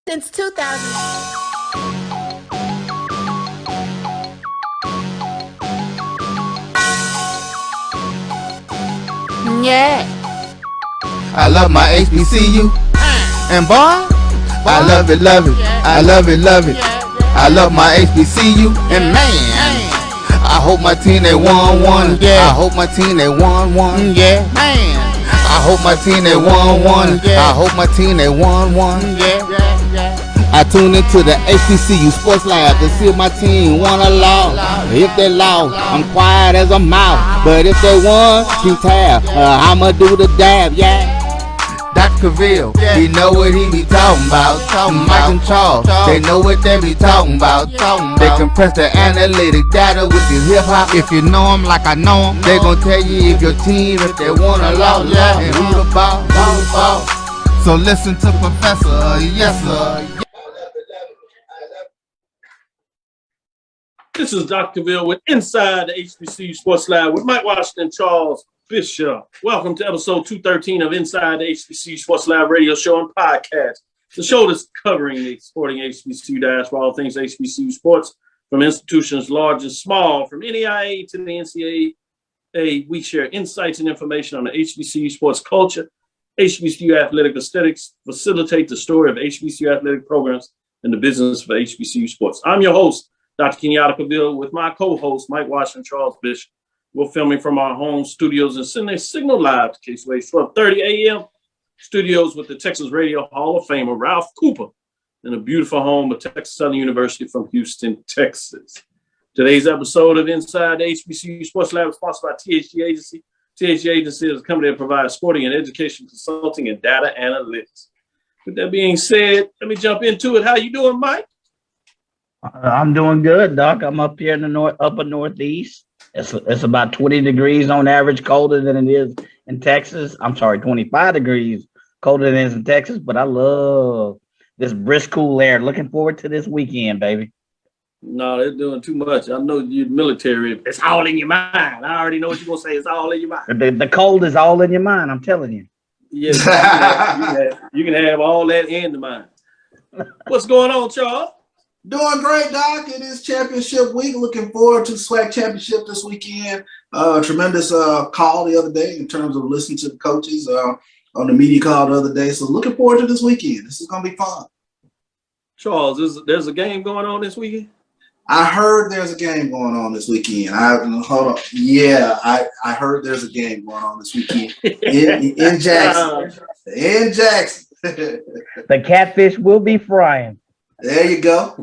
Since 2000. Yeah. I love my HBCU, and boy, I love it, love it. I love it, love it. I love my HBCU, and man, I hope my team they won. Yeah. I hope my team they won. Yeah, man. I hope my team they won. I hope my team they won. Yeah. I tune into the HBCU Sports Lab to see if my team won or lost. If they lost, I'm quiet as a mouse. But if they won, keep tab. I'ma do the dab, yeah. Dr. Cavil, he know what he be talking about. Mike and Charles, they know what they be talking about. They compress the analytic data with this hip hop. If you know them like I know them, they gon' tell you if your team, if they won or lost, and who the ball. So listen to Professor, yes sir. This is Dr. Cavil with Inside the HBCU Sports Lab with Mike Washington, Charles Bishop. Welcome to episode 213 of Inside the HBCU Sports Lab radio show and podcast. The show that's covering the sporting HBCU diaspora, all things HBCU sports, from institutions large and small, from NEIA to the NCAA. We share insights and information on the HBCU sports culture, HBCU athletic aesthetics, facilitate the story of HBCU athletic programs and the business of HBCU sports. I'm your host, Dr. Kenyatta Cavil, with my co-host, Mike Washington, Charles Bishop. We're filming from our home studios in Sydney, Signal Live to Case-Way, 12:30 a.m. Studios with the Texas Radio Hall of Famer, Ralph Cooper, in a beautiful home of Texas Southern University from Houston, Texas. Today's episode of Inside the HBCU Sports Lab is sponsored by THG Agency. THG Agency is a company that provides sporting and education consulting and data analytics. With that being said, let me jump into it. How you doing, Mike? I'm doing good, Doc. I'm up here in the upper northeast. It's about 20 degrees on average, colder than it is in Texas. I'm sorry, 25 degrees colder than it is in Texas, but I love this brisk, cool air. Looking forward to this weekend, baby. No, they're doing too much. I know you're military. It's all in your mind. I already know what you're going to say. It's all in your mind. The cold is all in your mind, I'm telling you. Yes, you can have all that in the mind. What's going on, Charles? Doing great, Doc. It is championship week. Looking forward to the SWAC championship this weekend. Tremendous call the other day in terms of listening to the coaches on the media call the other day. So looking forward to this weekend. This is going to be fun. Charles, there's a game going on this weekend? I heard there's a game going on this weekend. Hold on. Yeah, I heard there's a game going on this weekend in Jackson. In Jackson. The catfish will be frying. There you go.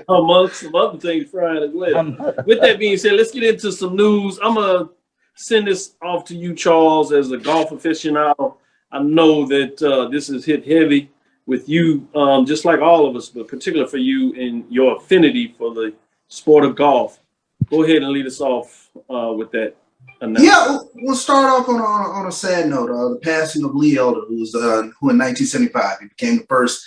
Amongst some other things frying as well. With that being said, let's get into some news. I'm going to send this off to you, Charles, as a golf aficionado. I know that this has hit heavy with you, just like all of us, but particularly for you and your affinity for the sport of golf. Go ahead and lead us off with that. Yeah, we'll start off on a sad note. The passing of Lee Elder, who in 1975 he became the first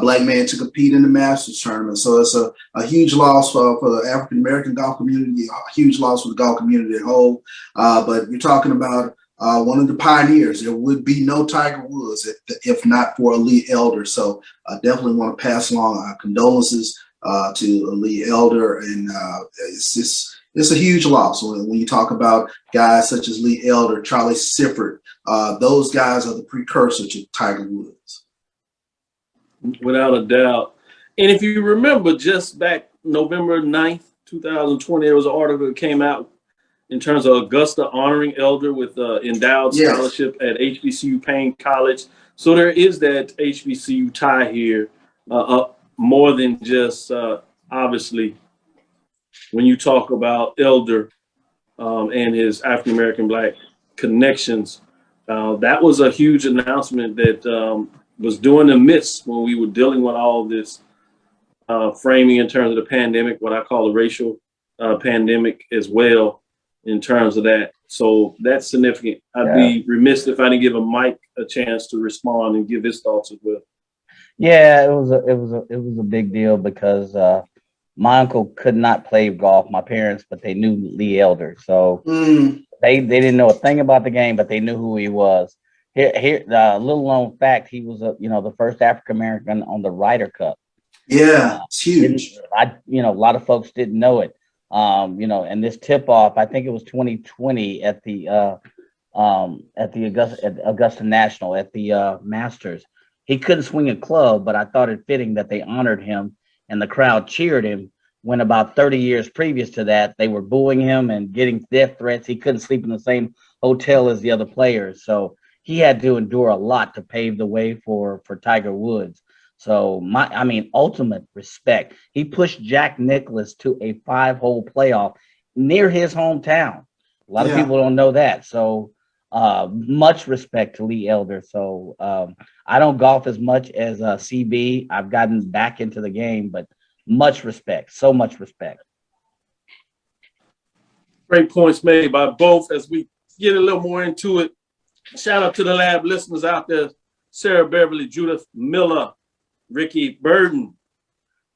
black man to compete in the Masters tournament. So it's a huge loss for the African American golf community, a huge loss for the golf community at whole. But you're talking about one of the pioneers. There would be no Tiger Woods if not for Lee Elder. So I definitely want to pass along our condolences to Lee Elder, and it's a huge loss when you talk about guys such as Lee Elder, Charlie Sifford. Those guys are the precursor to Tiger Woods. Without a doubt. And if you remember, just back November 9th, 2020, there was an article that came out in terms of Augusta honoring Elder with endowed scholarship at HBCU Payne College. So there is that HBCU tie here, more than just obviously when you talk about Elder and his African-American black connections. That was a huge announcement that was doing the midst when we were dealing with all this framing in terms of the pandemic, what I call the racial pandemic as well in terms of that. So that's significant. I'd be remiss if I didn't give Mike a chance to respond and give his thoughts as well. Yeah, it was a big deal because my uncle could not play golf, my parents, but they knew Lee Elder. So they didn't know a thing about the game, but they knew who he was. Here, the little known fact: he was the first African American on the Ryder Cup. Yeah, it's huge. A lot of folks didn't know it. And this tip off, I think it was 2020 at the Augusta National at the Masters. He couldn't swing a club, but I thought it fitting that they honored him and the crowd cheered him when about 30 years previous to that, they were booing him and getting death threats. He couldn't sleep in the same hotel as the other players. So he had to endure a lot to pave the way for Tiger Woods. So ultimate respect. He pushed Jack Nicklaus to a 5-hole playoff near his hometown. A lot of people don't know that. So much respect to Lee Elder. So I don't golf as much as CB. I've gotten back into the game, but much respect. So much respect. Great points made by both. As we get a little more into it, shout out to the lab listeners out there. Sarah Beverly, Judith Miller, Ricky Burden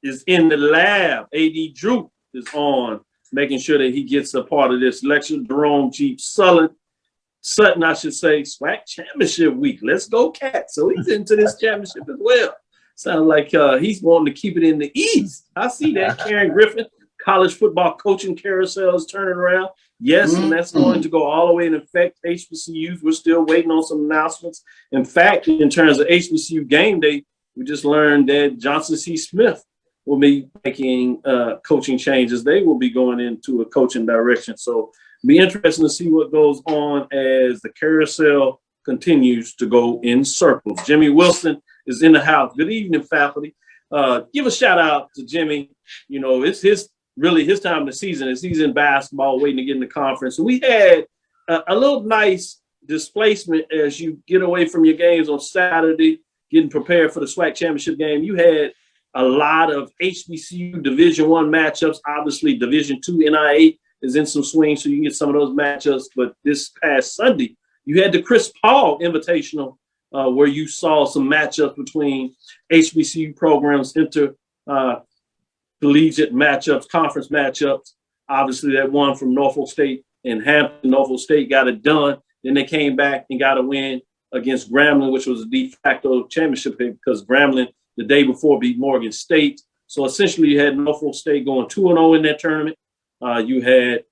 is in the lab. A.D. Drew is on, making sure that he gets a part of this lecture. Jerome G. Sutton, I should say, SWAC Championship Week. Let's go, Cats. So he's into this championship as well. Sounds like he's wanting to keep it in the East. I see that. Karen Griffin, college football coaching carousel is turning around. Yes, and that's going to go all the way and affect HBCUs. We're still waiting on some announcements. In fact, in terms of HBCU game day, we just learned that Johnson C. Smith will be making coaching changes. They will be going into a coaching direction. So it'll be interesting to see what goes on as the carousel continues to go in circles. Jimmy Wilson is in the house. Good evening, faculty. Give a shout out to Jimmy. It's his time of the season. He's in basketball waiting to get in the conference. And we had a little nice displacement as you get away from your games on Saturday, getting prepared for the SWAC championship game. You had a lot of HBCU Division I matchups. Obviously, Division II NIA is in some swing, so you can get some of those matchups. But this past Sunday, you had the Chris Paul Invitational, where you saw some matchups between HBCU programs, collegiate matchups, conference matchups. Obviously, that one from Norfolk State and Hampton. Norfolk State got it done. Then they came back and got a win against Grambling, which was a de facto championship pick because Grambling the day before beat Morgan State. So essentially you had Norfolk State going 2-0 in that tournament. You had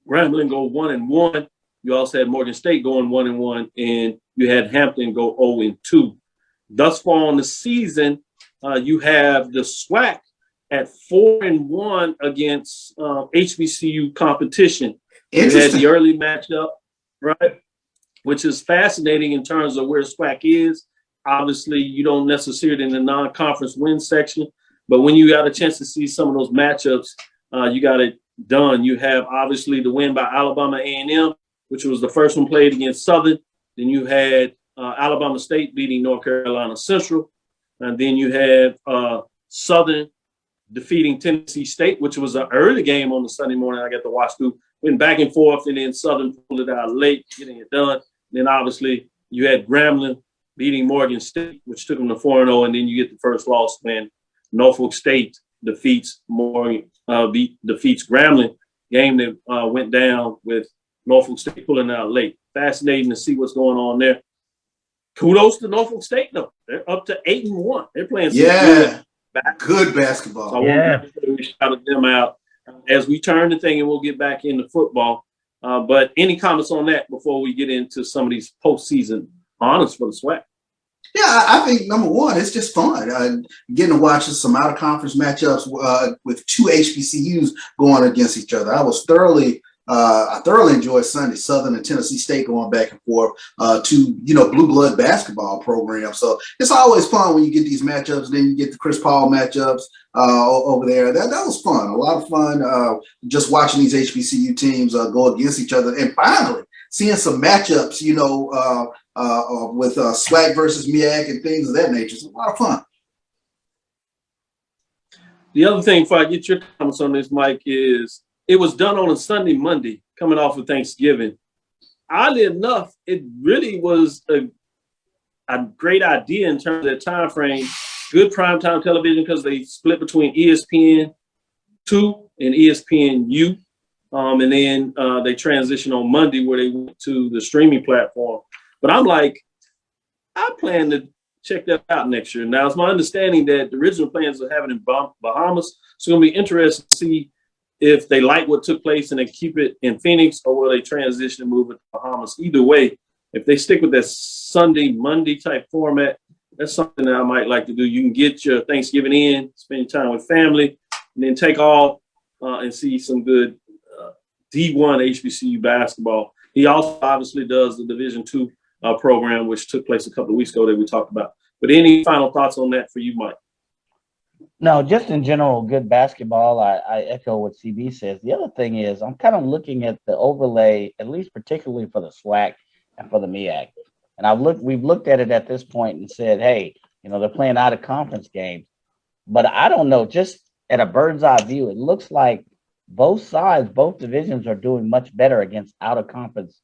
Grambling go 1-1. You also had Morgan State going 1-1, and you had Hampton go 0-2. Thus far on the season, you have the SWAC at 4-1 against HBCU competition. You had the early matchup, right? Which is fascinating in terms of where SWAC is. Obviously, you don't necessarily in the non-conference win section, but when you got a chance to see some of those matchups, you got it done. You have obviously the win by Alabama A&M, which was the first one played against Southern. Then you had Alabama State beating North Carolina Central. And then you had Southern defeating Tennessee State, which was an early game on the Sunday morning. I got to watch through, went back and forth, and then Southern pulled it out late, getting it done. Then obviously you had Grambling beating Morgan State, which took them to 4-0, and then you get the first loss when Norfolk State defeats Grambling. Game that went down with Norfolk State pulling out late. Fascinating to see what's going on there. Kudos to Norfolk State, though. They're up to 8-1. They're playing some good basketball. So I want to shout them out as we turn the thing, and we'll get back into football. But any comments on that before we get into some of these postseason honors for the SWAC? Yeah, I think number one, it's just fun getting to watch some out of conference matchups with two HBCUs going against each other. I thoroughly enjoyed Sunday, Southern and Tennessee State going back and forth to blue blood basketball program. So it's always fun when you get these matchups. Then you get the Chris Paul matchups over there. That was fun, a lot of fun. Just watching these HBCU teams go against each other, and finally seeing some matchups, with SWAC versus MEAC and things of that nature. It's a lot of fun. The other thing, before I get your comments on this, Mike, is it was done on a Sunday, Monday, coming off of Thanksgiving. Oddly enough, it really was a great idea in terms of the time frame. Good primetime television because they split between ESPN2 and ESPNU. And then they transitioned on Monday where they went to the streaming platform. But I'm like, I plan to check that out next year. Now, it's my understanding that the original plans are having it in Bahamas. So it's going to be interesting to see if they like what took place and they keep it in Phoenix, or will they transition and move it to Bahamas. Either way, if they stick with that Sunday, Monday type format, that's something that I might like to do. You can get your Thanksgiving in, spend your time with family, and then take off and see some good D1 HBCU basketball. He also obviously does the Division II program, which took place a couple of weeks ago that we talked about. But any final thoughts on that for you, Mike? No, just in general, good basketball. I echo what CB says. The other thing is I'm kind of looking at the overlay, at least particularly for the SWAC and for the MEAC. And we've looked at it at this point and said, hey, they're playing out of conference games. But I don't know, just at a bird's eye view, it looks like both sides, both divisions are doing much better against out of conference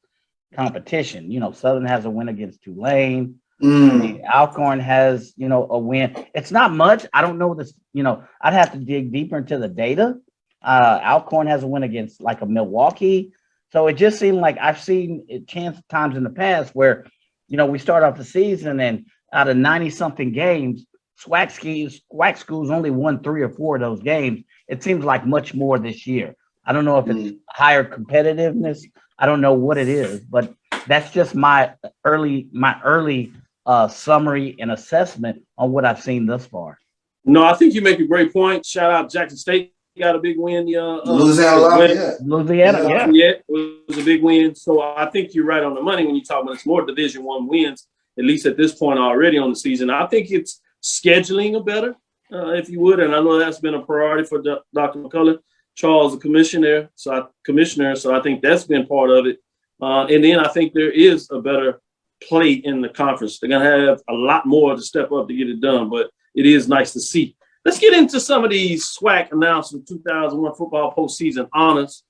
competition. Southern has a win against Tulane. Alcorn has, a win. It's not much. I don't know this, I'd have to dig deeper into the data. Alcorn has a win against like a Milwaukee. So it just seemed like I've seen it times in the past where, we start off the season and out of 90-something games, SWAC schools only won 3 or 4 of those games. It seems like much more this year. I don't know if it's higher competitiveness. I don't know what it is, but that's just my early summary and assessment on what I've seen thus far. No, I think you make a great point. Shout out Jackson State. Got a big win. Louisiana, yeah. It was a big win. So I think you're right on the money when you talk about it's more Division I wins, at least at this point already on the season. I think it's scheduling a better, if you would. And I know that's been a priority for Dr. McCullough. Charles, the commissioner. So I think that's been part of it. And then I think there is a better play in the conference. They're going to have a lot more to step up to get it done, but it is nice to see. Let's get into some of these SWAC announced 2001 football postseason honors.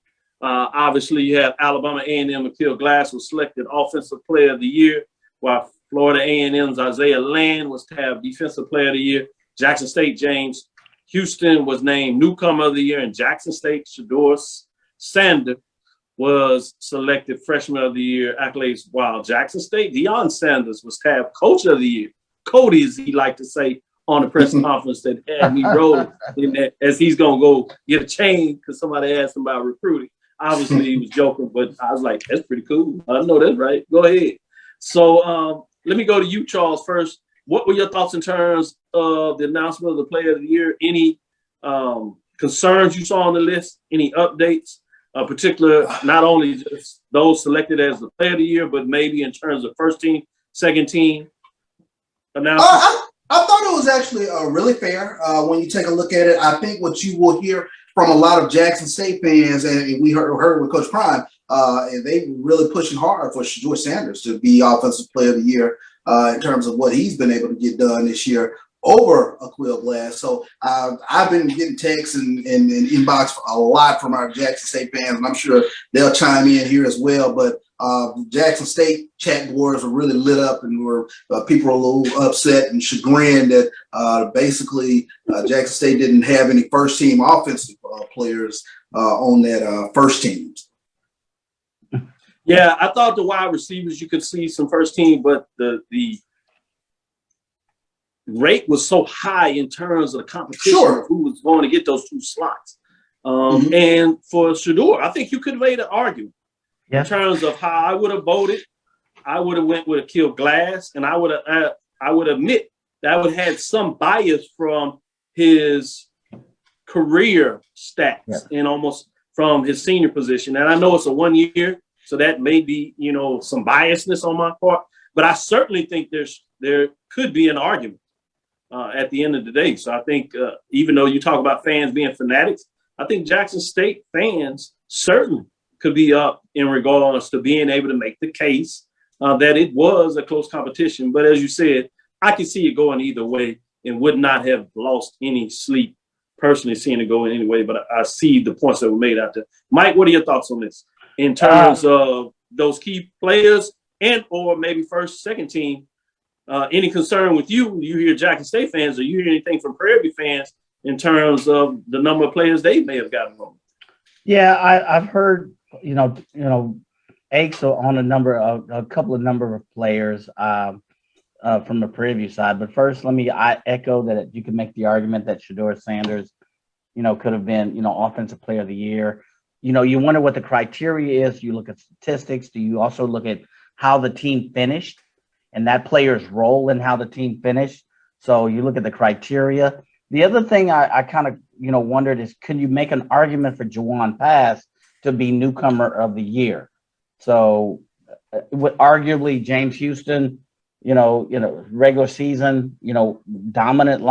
Obviously, you have Alabama A&M McKeel Glass was selected Offensive Player of the Year, while Florida A&M's Isaiah Land was tabbed Defensive Player of the Year. Jackson State James Houston was named Newcomer of the Year, and Jackson State Shador Sander was selected Freshman of the Year accolades, while Jackson State Deion Sanders was tabbed Coach of the Year. Cody, as he liked to say on the press conference, that had me rolling in that, as he's going to go get a chain because somebody asked him about recruiting. Obviously, he was joking, but I was like, that's pretty cool. I know that's right. Go ahead. So let me go to you, Charles, first. What were your thoughts in terms of the announcement of the Player of the Year? Any concerns you saw on the list? Any updates? Particular, not only just those selected as the Player of the Year, but maybe in terms of first team, second team announcements? I thought it was actually really fair when you take a look at it. I think what you will hear from a lot of Jackson State fans, and we heard with Coach Prime, and they were really pushing hard for Shador Sanders to be Offensive Player of the Year in terms of what he's been able to get done this year over Aqeel Glass. So I've been getting texts and inbox a lot from our Jackson State fans, and I'm sure they'll chime in here as well. But Jackson State chat boards were really lit up, and people were a little upset and chagrined that basically Jackson State didn't have any first team offensive players on that first team. Yeah, I thought the wide receivers you could see some first team, but the rate was so high in terms of the competition of who was going to get those 2 slots. And for Shador, I think you could have made an argument in terms of how I would have voted. I would have went with Aqeel Glass, and I would admit that I would have had some bias from his career stats and almost from his senior position. And I know it's a 1 year, so that may be, some biasness on my part, but I certainly think there could be an argument at the end of the day. So I think even though you talk about fans being fanatics, I think Jackson State fans certainly could be up in regards to being able to make the case that it was a close competition. But as you said, I could see it going either way and would not have lost any sleep personally seeing it go in any way. But I see the points that were made out there. Mike, what are your thoughts on this in terms of those key players and or maybe first, second team? Any concern with you? You hear Jackson State fans, or you hear anything from Prairie fans in terms of the number of players they may have gotten wrong? Yeah, I've heard, aches on a couple of number of players. from the preview side. But first, I echo that you can make the argument that Shedeur Sanders, could have been, offensive player of the year. You wonder what the criteria is. You look at statistics. Do you also look at how the team finished and that player's role in how the team finished? So you look at the criteria. The other thing I kind of, wondered is, can you make an argument for Juwan Pass to be newcomer of the year? So with arguably James Houston, regular season, dominant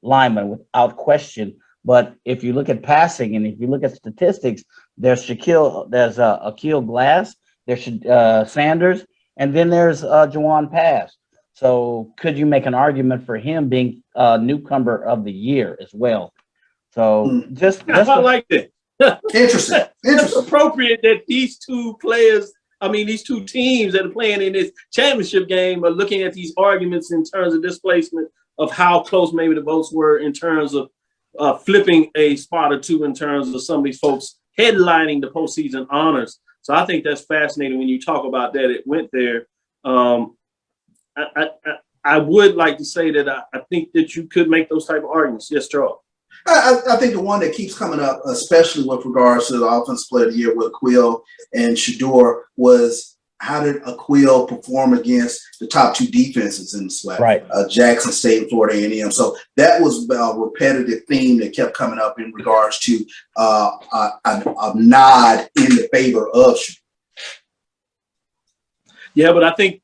lineman without question. But if you look at passing and if you look at statistics, there's Akil Glass, there's Sanders, and then there's Juwan Pass. So could you make an argument for him being newcomer of the year as well? So I like that. Interesting. It's appropriate that these two players, these two teams that are playing in this championship game are looking at these arguments in terms of displacement of how close maybe the votes were in terms of flipping a spot or two in terms of some of these folks headlining the postseason honors. So I think that's fascinating when you talk about that. It went there. I would like to say that I think that you could make those type of arguments. Yes, Charles. I think the one that keeps coming up, especially with regards to the offensive player of the year with Quill and Shedeur, was how did Quill perform against the top two defenses in the SWAC, right? Jackson State and Florida A&M. So that was a repetitive theme that kept coming up in regards to a nod in the favor of Shedeur. Yeah, but I think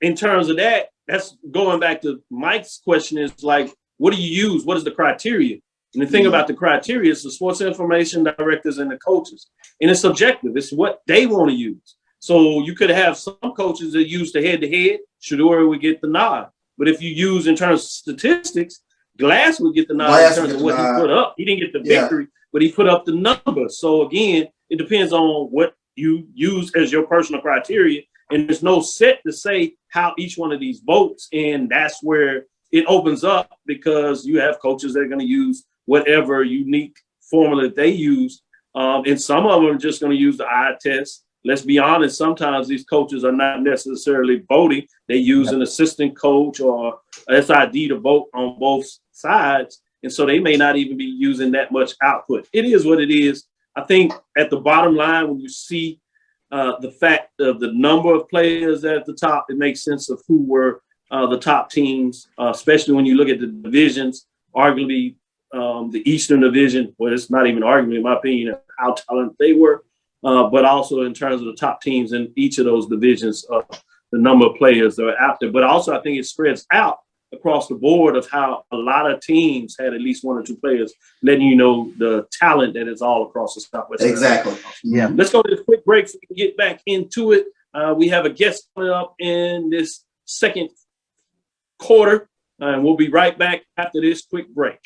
in terms of that, that's going back to Mike's question is like, what do you use? What is the criteria? And the thing about the criteria is the sports information directors and the coaches. And it's subjective. It's what they want to use. So you could have some coaches that use the head-to-head. Shedeur would get the nod. But if you use in terms of statistics, Glass would get the nod in terms of what he put up. He didn't get the victory, but he put up the numbers. So again, it depends on what you use as your personal criteria. And there's no set to say how each one of these votes. And that's where it opens up because you have coaches that are going to use whatever unique formula they use. And some of them are just going to use the eye test. Let's be honest, sometimes these coaches are not necessarily voting. They use an assistant coach or SID to vote on both sides. And so they may not even be using that much output. It is what it is. I think at the bottom line, when you see the fact of the number of players at the top, it makes sense of who were the top teams, especially when you look at the divisions, arguably the Eastern Division, well, it's not even an argument, in my opinion, how talented they were, but also in terms of the top teams in each of those divisions, the number of players that are out there. But also, I think it spreads out across the board of how a lot of teams had at least one or two players, letting you know the talent that is all across the Southwest. Exactly. Yeah. Let's go to this quick break so we can get back into it. We have a guest coming up in this second quarter, and we'll be right back after this quick break.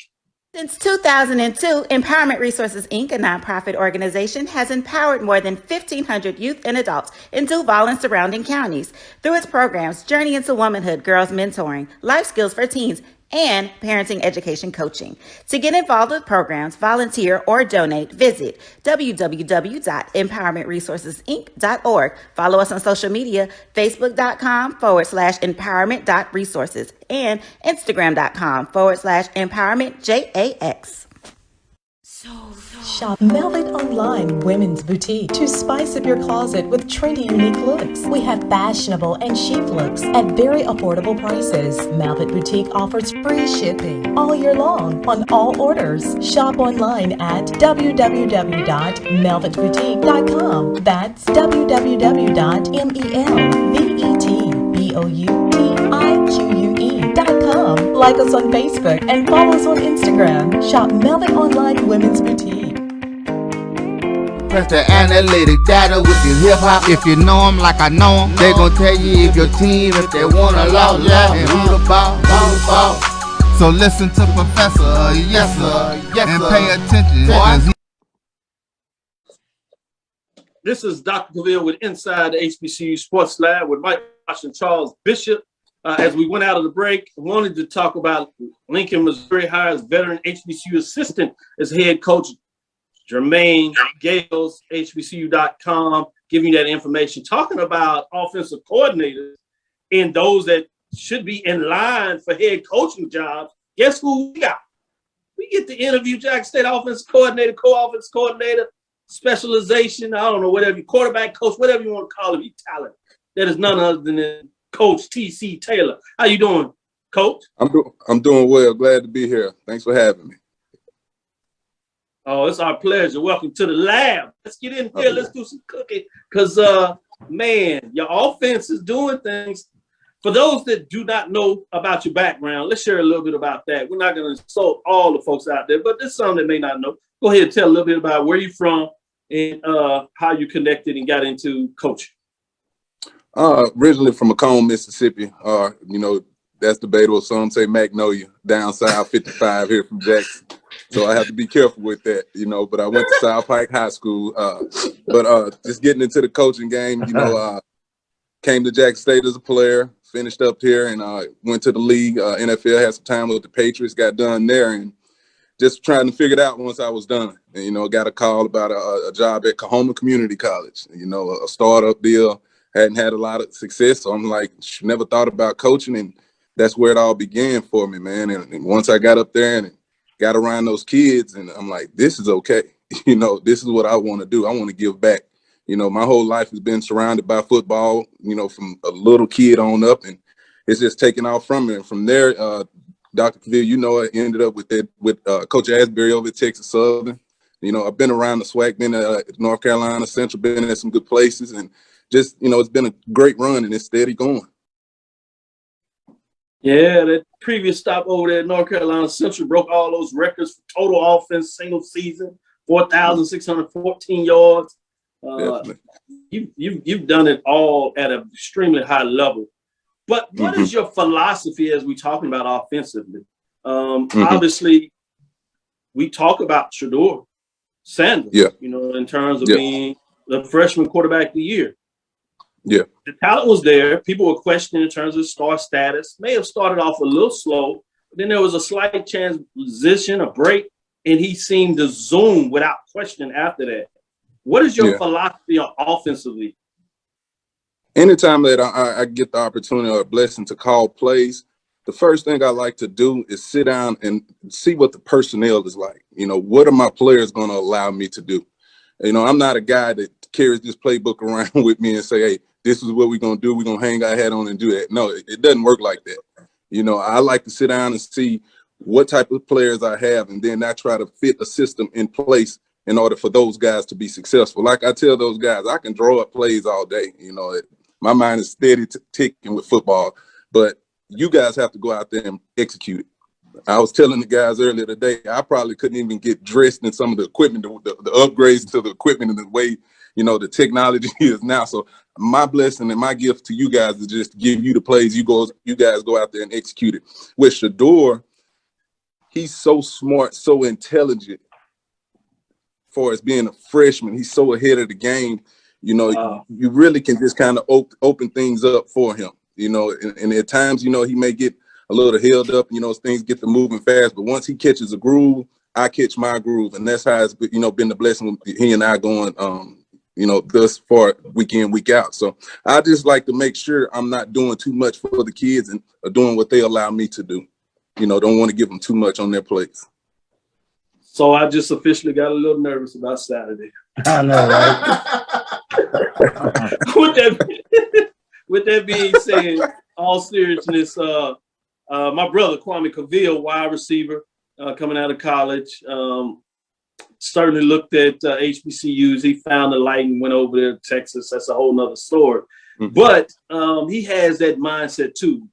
Since 2002, Empowerment Resources, Inc., a nonprofit organization, has empowered more than 1,500 youth and adults in Duval and surrounding counties through its programs Journey into Womanhood, Girls Mentoring, Life Skills for Teens, and Parenting Education Coaching. To get involved with programs, volunteer, or donate, visit www.empowermentresourcesinc.org. Follow us on social media, facebook.com/empowerment.resources and instagram.com/empowermentjax. Shop Velvet Online Women's Boutique to spice up your closet with trendy, unique looks. We have fashionable and chic looks at very affordable prices. Velvet Boutique offers free shipping all year long on all orders. Shop online at www.melvetboutique.com. That's www.melvetboutique.com. Like us on Facebook and follow us on Instagram. Shop Velvet Online Women's Boutique. Press the analytic data with your hip hop. If you know them like I know them, they gon' tell you if your team, if they want a lot, and who the ball. So listen to Professor, yes sir, and pay attention. This is Dr. Cavil with Inside the HBCU Sports Lab with Mike Washington, Charles Bishop. As we went out of the break, I wanted to talk about Lincoln, Missouri hires veteran HBCU assistant as head coach Jermaine Gales, HBCU.com, giving you that information, talking about offensive coordinators and those that should be in line for head coaching jobs, guess who we got? We get to interview Jackson State offensive coordinator, co-offensive coordinator, specialization, I don't know, whatever, quarterback coach, whatever you want to call him, he's talent. That is none other than Coach T.C. Taylor. How you doing, Coach? I'm doing well. Glad to be here. Thanks for having me. Oh, it's our pleasure. Welcome to the lab. Let's get in here. Let's do some cooking. Because, man, your offense is doing things. For those that do not know about your background, let's share a little bit about that. We're not going to insult all the folks out there, but there's some that may not know. Go ahead and tell a little bit about where you're from and how you connected and got into coaching. Originally from Macomb, Mississippi. That's debatable. Some say Magnolia, down south 55 here from Jackson. So I have to be careful with that, but I went to South Pike High School. But just getting into the coaching game, came to Jackson State as a player, finished up here and went to the league. NFL, had some time with the Patriots, got done there, and just trying to figure it out once I was done. And, got a call about a job at Kahoma Community College, a startup deal. Hadn't had a lot of success. So I'm like, never thought about coaching. And that's where it all began for me, man. And once I got up there and got around those kids, and I'm like, this is okay. This is what I want to do. I want to give back. My whole life has been surrounded by football, from a little kid on up, and it's just taken off from me. And from there, Dr. Cavil, I ended up with Coach Asbury over at Texas Southern. I've been around the SWAC, been at North Carolina Central, been at some good places, and just, it's been a great run, and it's steady going. Yeah, that previous stop over there at North Carolina Central broke all those records for total offense, single season, 4,614 yards. You've done it all at an extremely high level. But what is your philosophy as we're talking about offensively? Obviously, we talk about Shedeur Sanders, in terms of being the freshman quarterback of the year. Yeah. The talent was there. People were questioning in terms of star status. May have started off a little slow, but then there was a slight transition, a break, and he seemed to zoom without question after that. What is your philosophy on offensively? Anytime that I get the opportunity or a blessing to call plays, the first thing I like to do is sit down and see what the personnel is like. What are my players going to allow me to do? I'm not a guy that carries this playbook around with me and say, hey, this is what we're going to do. We're going to hang our hat on and do that. No, it doesn't work like that. I like to sit down and see what type of players I have, and then I try to fit a system in place in order for those guys to be successful. Like I tell those guys, I can draw up plays all day. My mind is steady ticking with football, but you guys have to go out there and execute it. I was telling the guys earlier today, I probably couldn't even get dressed in some of the equipment, the upgrades to the equipment and the way, the technology is now. So my blessing and my gift to you guys is just to give you the plays. You guys go out there and execute it. With Shedeur, he's so smart, so intelligent. As far as being a freshman, he's so ahead of the game. You really can just kind of open things up for him. And at times, he may get a little held up, things get to moving fast. But once he catches a groove, I catch my groove. And that's how it's, been the blessing with he and I going, thus far, week in, week out. So I just like to make sure I'm not doing too much for the kids and doing what they allow me to do. Don't want to give them too much on their plates. So I just officially got a little nervous about Saturday. I know, right? With that being said, all seriousness, my brother Kwame Cavil, wide receiver, coming out of college, certainly looked at HBCUs. He found the light and went over there to Texas. That's a whole nother story. But he has that mindset too.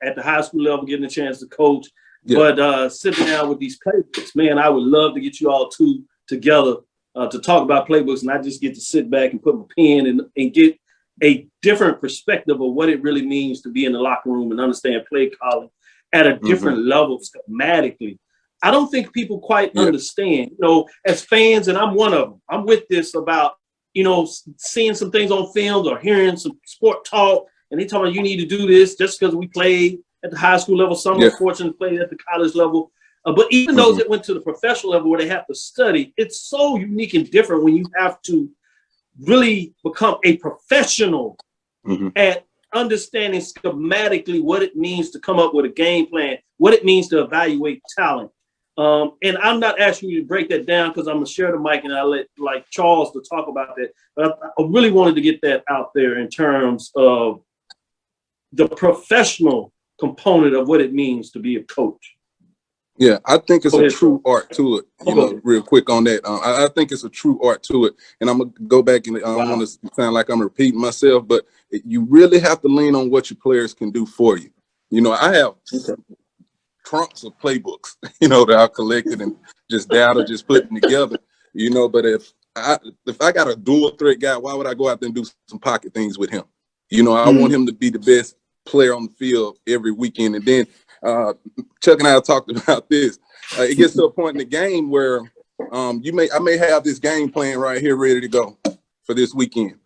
At the high school level, getting a chance to coach. But sitting down with these playbooks, man, I would love to get you all two together to talk about playbooks, and I just get to sit back and put my pen and get a different perspective of what it really means to be in the locker room and understand play calling at a different level schematically. I don't think people quite understand, as fans, and I'm one of them. I'm with this about, seeing some things on films or hearing some sport talk, and they talking about you need to do this just because we played at the high school level. Some are fortunate to play at the college level. But even those that went to the professional level where they have to study, it's so unique and different when you have to really become a professional at understanding schematically what it means to come up with a game plan, what it means to evaluate talent. And I'm not asking you to break that down because I'm gonna share the mic and I'll let like Charles to talk about that. But I really wanted to get that out there in terms of the professional component of what it means to be a coach. Yeah, I think it's a true art to it. You know, real quick on that. I think it's a true art to it. And I'm going to go back and I don't want to sound like I'm repeating myself, but you really have to lean on what your players can do for you. You know, I have trunks of playbooks, you know, that I've collected and just data, just putting together, you know, but if I got a dual threat guy, why would I go out there and do some pocket things with him? You know, I want him to be the best player on the field every weekend. And then Chuck and I have talked about this. It gets to a point in the game where I may have this game plan right here ready to go for this weekend.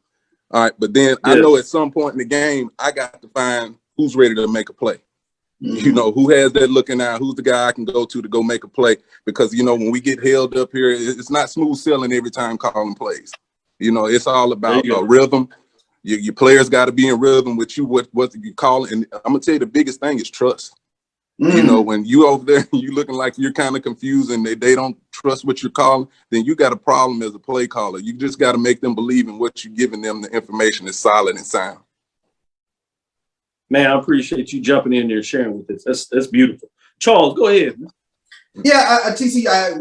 All right, but then I know at some point in the game I got to find who's ready to make a play. You know, who has that looking out, who's the guy I can go to go make a play. Because, you know, when we get held up here, it's not smooth sailing every time calling plays. You know, it's all about rhythm. Your players got to be in rhythm with you, what you call it. And I'm going to tell you the biggest thing is trust. You know, when you over there, you looking like you're kind of confused and they don't trust what you're calling, then you got a problem as a play caller. You just got to make them believe in what you're giving them. The information is solid and sound. Man, I appreciate you jumping in there and sharing with us. That's beautiful. Charles, go ahead. Yeah, TC,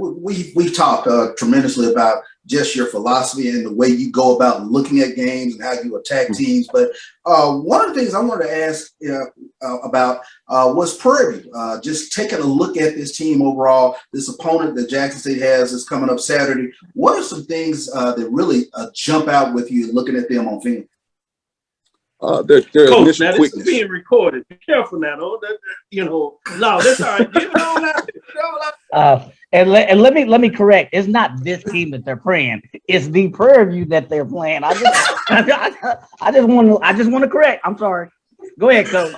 we've talked tremendously about just your philosophy and the way you go about looking at games and how you attack teams. But one of the things I wanted to ask about was Prairie. Just taking a look at this team overall, this opponent that Jackson State has is coming up Saturday. What are some things that really jump out with you looking at them on film? Their Coach, now quickness. this is being recorded. Be careful now, though. No, that's all right. Give it on out. And let me correct. It's not this team that they're playing. It's the Prairie View that they're playing. I just want to correct. I'm sorry. Go ahead, Coach.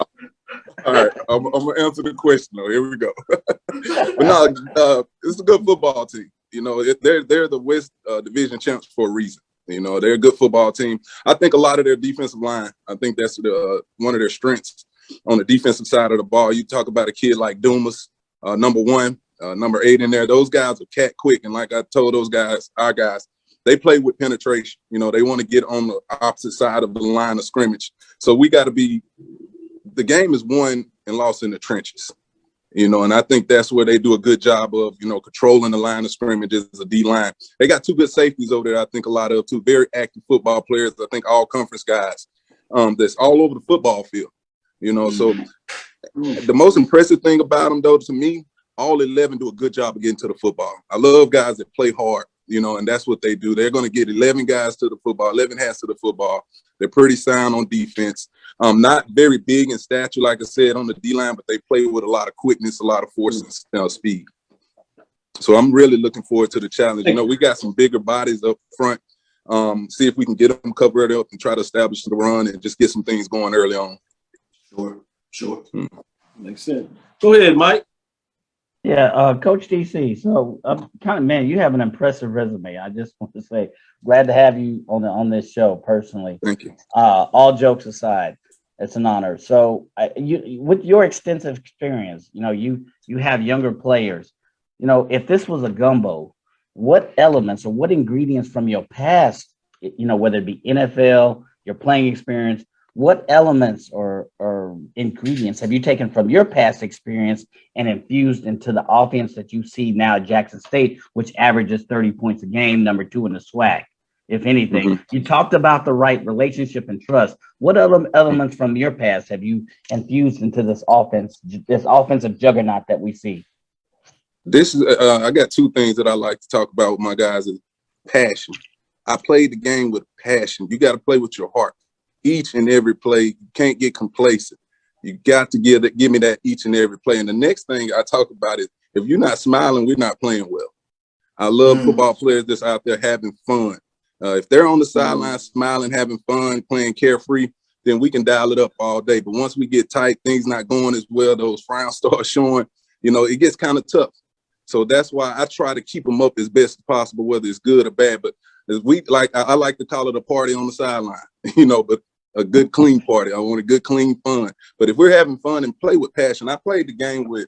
All right, I'm gonna answer the question though. Here we go. But no, it's a good football team. You know, they're the West Division champs for a reason. You know, they're a good football team. I think a lot of their defensive line, I think that's one of their strengths on the defensive side of the ball. You talk about a kid like Dumas, number 1, number 8 in there. Those guys are cat quick. And like I told those guys, our guys, they play with penetration. You know, they want to get on the opposite side of the line of scrimmage. So we got to be – the game is won and lost in the trenches. You know, and I think that's where they do a good job of, you know, controlling the line of scrimmage as a D-line. They got 2 good safeties over there, I think a lot of 2 very active football players, I think all conference guys that's all over the football field, you know. So the most impressive thing about them, though, to me, all 11 do a good job of getting to the football. I love guys that play hard, you know, and that's what they do. They're going to get 11 guys to the football, 11 hands to the football. They're pretty sound on defense. Not very big in stature, like I said, on the D-line, but they play with a lot of quickness, a lot of force and speed. So I'm really looking forward to the challenge. You know, we got some bigger bodies up front. See if we can get them covered up and try to establish the run and just get some things going early on. Sure. Makes sense. Go ahead, Mike. Yeah, Coach DC. So, man, you have an impressive resume. I just want to say, glad to have you on this show personally. Thank you. All jokes aside, it's an honor. So, you with your extensive experience, you know, you have younger players. You know, if this was a gumbo, what elements or what ingredients from your past, you know, whether it be NFL, your playing experience, what elements or ingredients have you taken from your past experience and infused into the offense that you see now at Jackson State, which averages 30 points a game, number 2 in the SWAC, if anything? You talked about the right relationship and trust. What other elements from your past have you infused into this offense, this offensive juggernaut that we see? This is I got 2 things that I like to talk about with my guys is passion. I played the game with passion. You got to play with your heart. Each and every play, you can't get complacent. You got to give me that each and every play. And the next thing I talk about is if you're not smiling, we're not playing well. I love football players that's out there having fun. If they're on the sideline smiling, having fun, playing carefree, then we can dial it up all day. But once we get tight, things not going as well, those frowns start showing, you know, it gets kind of tough. So that's why I try to keep them up as best as possible, whether it's good or bad. But as I like to call it a party on the sideline, you know, but a good, clean party. I want a good, clean fun. But if we're having fun and play with passion, I played the game with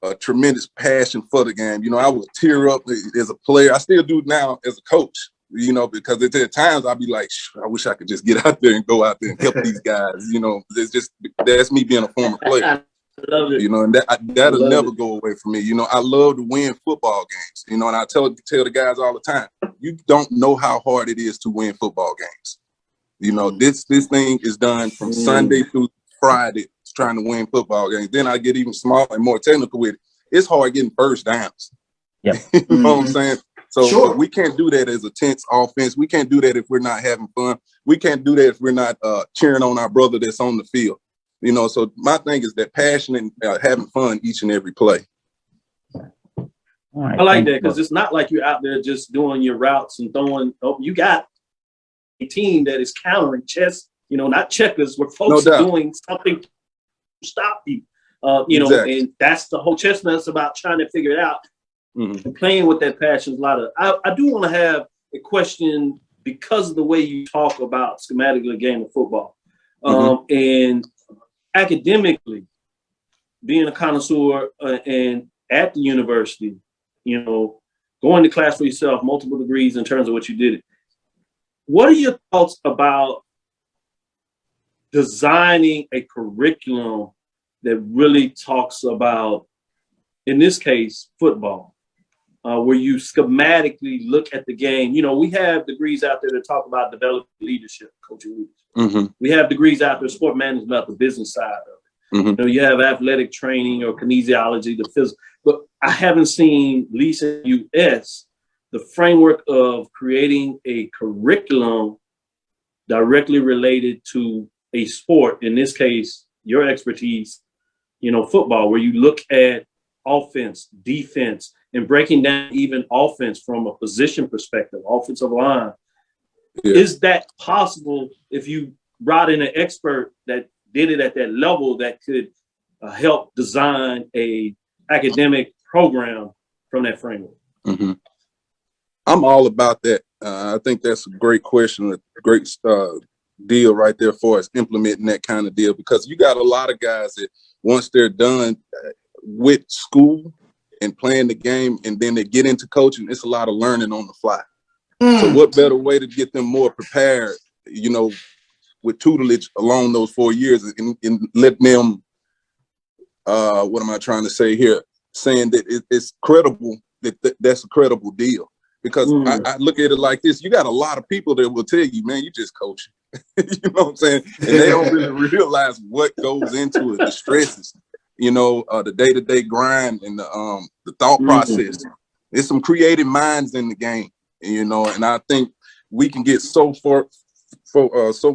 a tremendous passion for the game. You know, I would tear up as a player. I still do now as a coach, you know, because at times I'll be like, I wish I could just get out there and go out there and help these guys. You know, that's me being a former player. Love it. You know, and that'll never go away from me. You know, I love to win football games. You know, and I tell the guys all the time, you don't know how hard it is to win football games. You know, this thing is done from Sunday through Friday, trying to win football games. Then I get even smaller and more technical with it. It's hard getting first downs. Yep. You know what I'm saying? So Sure. we can't do that as a tense offense. We can't do that if we're not having fun. We can't do that if we're not cheering on our brother that's on the field. You know, so my thing is that passion and having fun each and every play. All right, I like that because it's not like you're out there just doing your routes and throwing. Oh, you got a team that is countering chess, you know, not checkers, where folks are doing something to stop you. You know, and that's the whole chestnut's about trying to figure it out. And playing with that passion is a lot of. I do want to have a question because of the way you talk about schematically a game of football, and academically, being a connoisseur and at the university, you know, going to class for yourself, multiple degrees in terms of what you did. What are your thoughts about designing a curriculum that really talks about, in this case, football, where you schematically look at the game? You know, we have degrees out there that talk about developing leadership, coaching leadership. We have degrees out there, sport management, about the business side of it. You know, you have athletic training or kinesiology, the physical. But I haven't seen, at least in the US, the framework of creating a curriculum directly related to a sport, in this case, your expertise, you know, football, where you look at offense, defense, and breaking down even offense from a position perspective, offensive line. Is that possible if you brought in an expert that did it at that level that could help design a academic program from that framework? I'm all about that. I think that's a great question, a great deal right there for us implementing that kind of deal, because you got a lot of guys that once they're done with school and playing the game and then they get into coaching, it's a lot of learning on the fly. So what better way to get them more prepared, you know, with tutelage along those 4 years and let them, what am I trying to say here? Saying that it's credible, that's a credible deal. Because I look at it like this, you got a lot of people that will tell you, man, you just coaching. You know what I'm saying? And they don't really realize what goes into it, the stresses, you know, the day-to-day grind and the thought process. There's some creative minds in the game, you know, and I think we can get so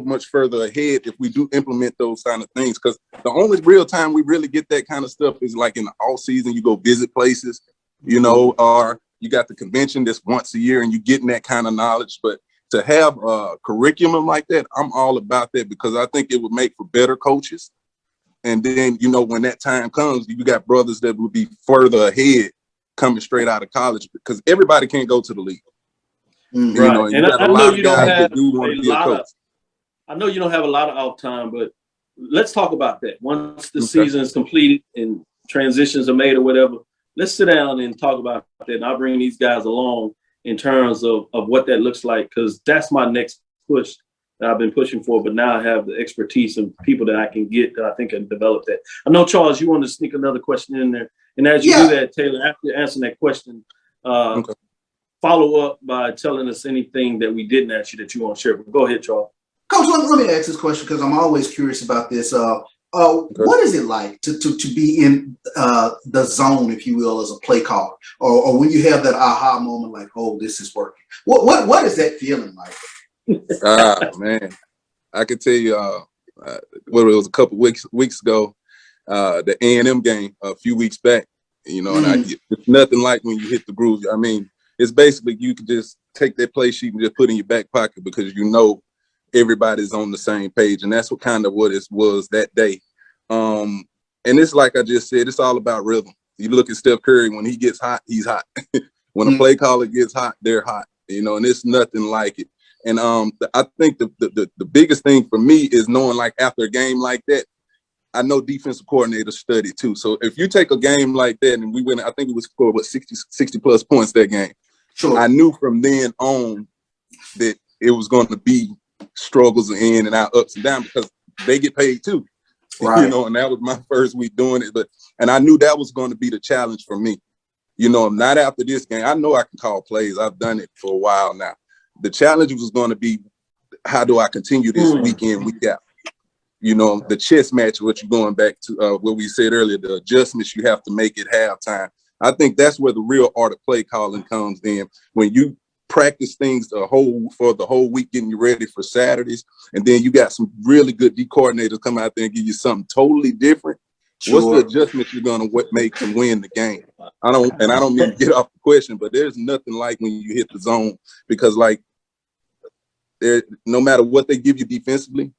much further ahead if we do implement those kind of things. Because the only real time we really get that kind of stuff is like in the off season. You go visit places, you know, or you got the convention that's once a year and you're getting that kind of knowledge. But to have a curriculum like that, I'm all about that, because I think it would make for better coaches. And then, you know, when that time comes, you got brothers that will be further ahead coming straight out of college, because everybody can't go to the league. You know, and you got a lot of guys that do want to be a coach. I know you don't have a lot of off time, but let's talk about that. Once the season is completed and transitions are made or whatever, let's sit down and talk about that. And I'll bring these guys along in terms of what that looks like, because that's my next push that I've been pushing for. But now I have the expertise and people that I can get that I think can develop that. I know, Charles, you want to sneak another question in there. And as you do that, Taylor, after answering that question, follow up by telling us anything that we didn't ask you that you want to share. But go ahead, Charles. Coach, let me ask this question because I'm always curious about this. What is it like to be in the zone, if you will, as a play caller, or when you have that aha moment, like, oh, this is working? What is that feeling like? Man, I could tell you, what it was a couple weeks ago, the A&M game a few weeks back. You know, and it's nothing like when you hit the groove. I mean, it's basically you can just take that play sheet and just put it in your back pocket, because you know everybody's on the same page, and that's what it was that day. And it's like I just said, it's all about rhythm. You look at Steph Curry, when he gets hot, he's hot. When a play caller gets hot, they're hot. You know, and it's nothing like it. And I think the biggest thing for me is knowing, like, after a game like that, I know defensive coordinators study too. So if you take a game like that and we win, I think we would score, 60 plus points that game. Sure. I knew from then on that it was going to be struggles in and out, ups and downs, because they get paid too. Right. You know, and that was my first week doing it. And I knew that was going to be the challenge for me. You know, not after this game. I know I can call plays. I've done it for a while now. The challenge was going to be, how do I continue this week in, week out? You know, the chess match, what you're going back to what we said earlier, the adjustments you have to make at halftime. I think that's where the real art of play calling comes in. When you practice things for the whole week, getting you ready for Saturdays, and then you got some really good D coordinators come out there and give you something totally different. Sure. What's the adjustment you're going to make to win the game? I don't mean to get off the question, but there's nothing like when you hit the zone, because, like, no matter what they give you defensively,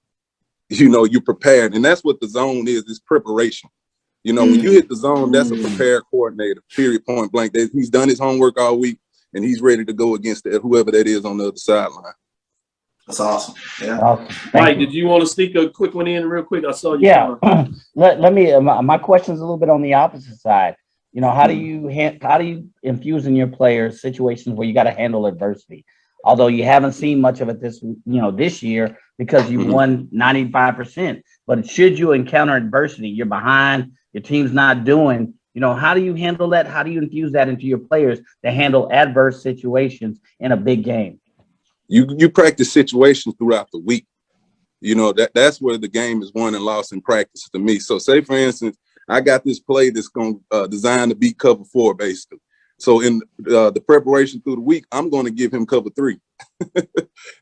you know, you're prepared. And that's what the zone is preparation. You know, when you hit the zone, that's a prepared coordinator, period, point blank. He's done his homework all week, and he's ready to go against whoever that is on the other sideline. That's awesome. Yeah. Awesome. Mike, did you want to sneak a quick one in real quick? I saw you. Yeah. Let me. My question's a little bit on the opposite side. You know, how do you infuse in your players situations where you got to handle adversity? Although you haven't seen much of it this year because you won 95%. But should you encounter adversity, you're behind, your team's not doing, you know, how do you handle that? How do you infuse that into your players to handle adverse situations in a big game? You practice situations throughout the week. You know, that's where the game is won and lost in practice to me. So say, for instance, I got this play that's going to designed to beat cover 4, basically. So in the preparation through the week, I'm going to give him cover 3. You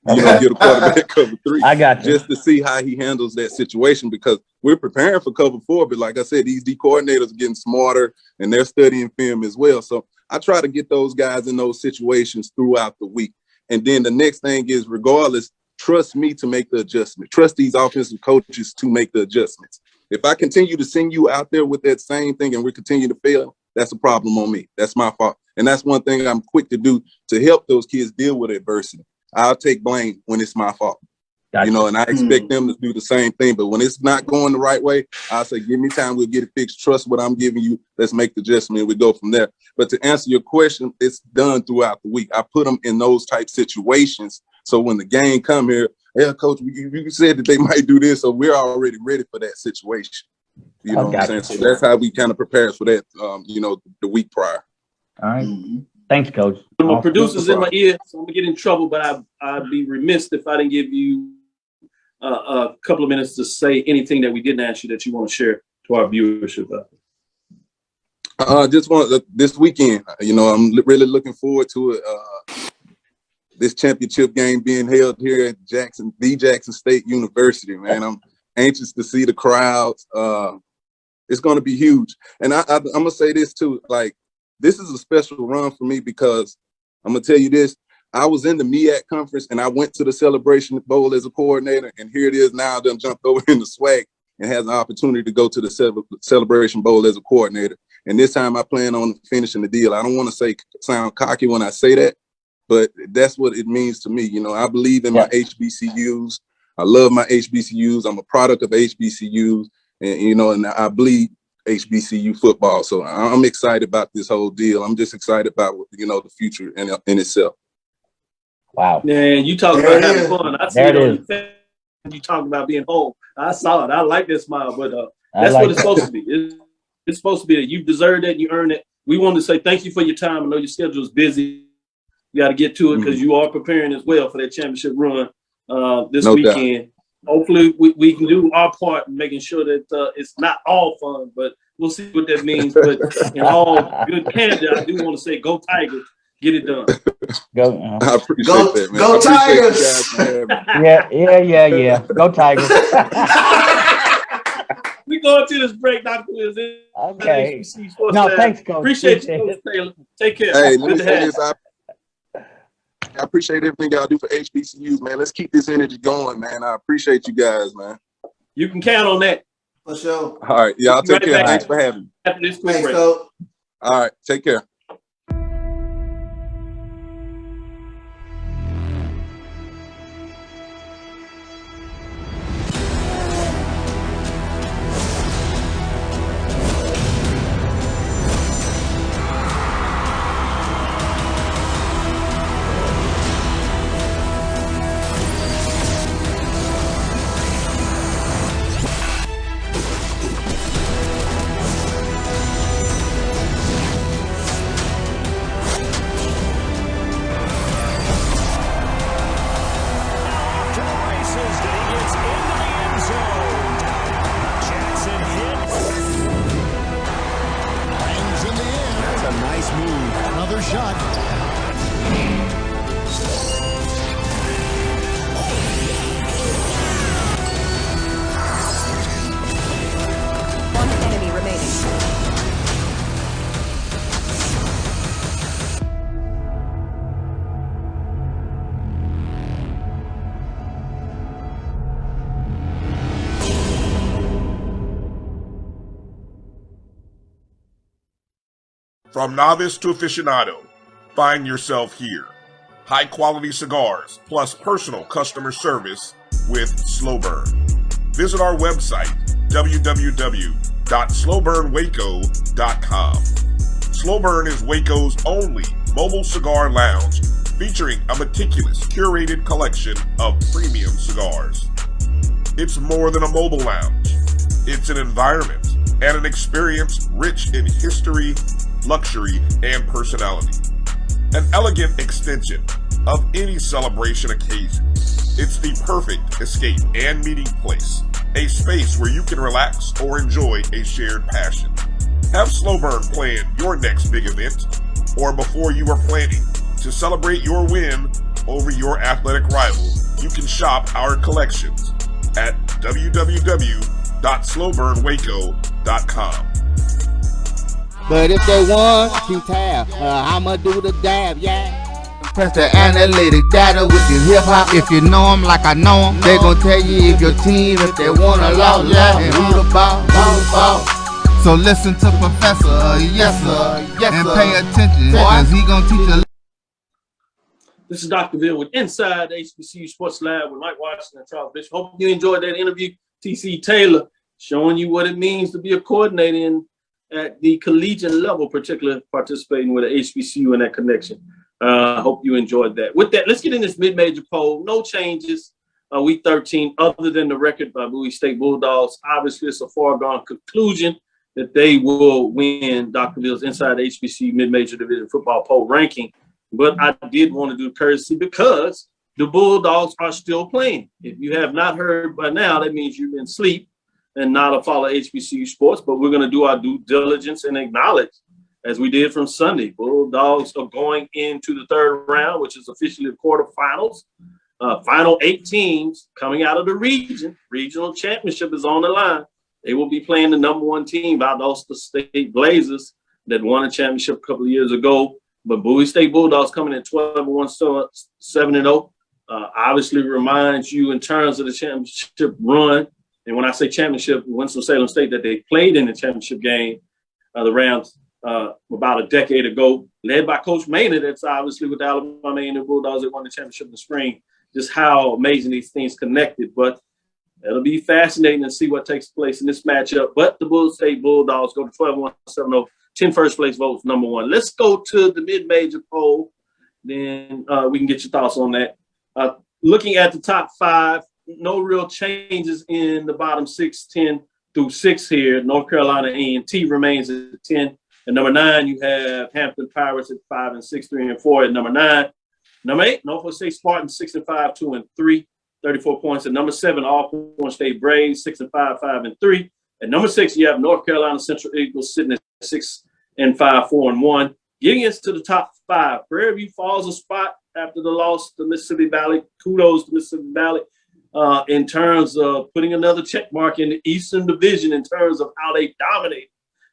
know, get a quarterback cover 3. I got you. Just to see how he handles that situation, because we're preparing for cover 4. But like I said, these D coordinators are getting smarter and they're studying film as well. So I try to get those guys in those situations throughout the week. And then the next thing is, regardless, trust me to make the adjustment. Trust these offensive coaches to make the adjustments. If I continue to send you out there with that same thing and we continue to fail, that's a problem on me. That's my fault. And that's one thing I'm quick to do to help those kids deal with adversity. I'll take blame when it's my fault. Gotcha. You know, and I expect them to do the same thing. But when it's not going the right way, I'll say, give me time. We'll get it fixed. Trust what I'm giving you. Let's make the adjustment. We go from there. But to answer your question, it's done throughout the week. I put them in those type situations. So when the game come here, yeah, coach, you said that they might do this. So we're already ready for that situation. You know what I'm saying? So that's how we kind of prepare for that, you know, the week prior. All right. Thanks, coach. My producer's in my ear, so I'm going to get in trouble, but I'd be remiss if I didn't give you a couple of minutes to say anything that we didn't ask you that you want to share to our viewership. Just want this weekend, you know, I'm really looking forward to it. This championship game being held here at Jackson State University, man. I'm anxious to see the crowds. It's going to be huge. And I'm going to say this too, like, this is a special run for me because I'm going to tell you this. I was in the MEAC conference and I went to the Celebration Bowl as a coordinator, and here it is now. Then jumped over in the SWAC and has an opportunity to go to the Celebration Bowl as a coordinator. And this time I plan on finishing the deal. I don't want to sound cocky when I say that, but that's what it means to me. You know, I believe in my HBCUs. I love my HBCUs. I'm a product of HBCUs, and you know, and I bleed HBCU football. So I'm excited about this whole deal. I'm just excited about, you know, the future in itself. Wow. Man, you talk about having fun. I see it on your face. You talk about being home. I saw it. I like that smile, but that's what it's supposed to be. It's supposed to be that you deserve it, you earn it. We want to say thank you for your time. I know your schedule is busy. You got to get to it because you are preparing as well for that championship run this weekend. Hopefully we can do our part in making sure that it's not all fun, but we'll see what that means. But in all good candor, I do want to say go Tigers. Get it done. I appreciate that, man. Go Tigers. Yeah. Go Tigers. We going to this break, Dr. Wiz. Okay. No, thanks, Coach. Appreciate you, Coach Taylor. Take care. Hey, let me say this. I appreciate everything y'all do for HBCUs, man. Let's keep this energy going, man. I appreciate you guys, man. You can count on that. For sure. All right. Y'all take care. Thanks for having me. After this quick break. All right. Take care. first shot. One enemy remaining. From novice to aficionado, find yourself here. High quality cigars plus personal customer service with Slow Burn. Visit our website, www.slowburnwaco.com. Slow Burn is Waco's only mobile cigar lounge featuring a meticulous curated collection of premium cigars. It's more than a mobile lounge. It's an environment and an experience rich in history, luxury, and personality. An elegant extension of any celebration occasion. It's the perfect escape and meeting place, a space where you can relax or enjoy a shared passion. Have Slow Burn plan your next big event, or before you are planning to celebrate your win over your athletic rival, you can shop our collections at www.slowburnwaco.com. But if they want to tab, I'ma do the dab, yeah. Press the analytic data with the hip hop. If you know them like I know them, they gon' tell you if your team, if they wanna lose, yeah, and who the ball. So listen to Professor, yes sir, and pay attention, cause he gon' teach you. This is Dr. Cavil with Inside the HBCU Sports Lab with Mike Washington and Charles Bishop. Hope you enjoyed that interview. TC Taylor showing you what it means to be a coordinator at the collegiate level, particularly participating with an HBCU and that connection. Hope you enjoyed that. With that, let's get in this mid-major poll. No changes week 13 other than the record by Bowie State Bulldogs. Obviously, it's a foregone conclusion that they will win Dr. Cavil's Inside HBCU mid-major division football poll ranking. But I did want to do courtesy because the Bulldogs are still playing. If you have not heard by now, that means you've been asleep and not a follow HBCU sports, but we're going to do our due diligence and acknowledge, as we did from Sunday, Bulldogs are going into the third round, which is officially the quarterfinals. Final 8 teams coming out of the region. Regional championship is on the line. They will be playing the number 1 team, Valdosta State Blazers, that won a championship a couple of years ago. But Bowie State Bulldogs coming in 12-1, 7-0. Obviously reminds you in terms of the championship run. And when I say championship, Winston-Salem State, that they played in the championship game, the Rams, about a decade ago, led by Coach Maynard. That's obviously with the Alabama A&M Bulldogs that won the championship in the spring. Just how amazing these things connected. But it'll be fascinating to see what takes place in this matchup. But the Bowie State Bulldogs go to 12-1, 7-0, 10 first place votes, number 1. Let's go to the mid-major poll. Then we can get your thoughts on that. Looking at the top 5, no real changes in the bottom 6, 10 through 6 here. North Carolina A&T remains at 10. At number 9, you have Hampton Pirates at 5 and 6, 3 and 4 at number 9. Number 8, Norfolk State Spartans 6 and 5, 2 and 3, 34 points. At number 7, Alcorn State Braves 6 and 5, 5 and 3. At number 6, you have North Carolina Central Eagles sitting at 6 and 5, 4 and 1. Getting us to the top 5, Prairie View falls a spot after the loss to Mississippi Valley. Kudos to Mississippi Valley in terms of putting another check mark in the Eastern Division in terms of how they dominate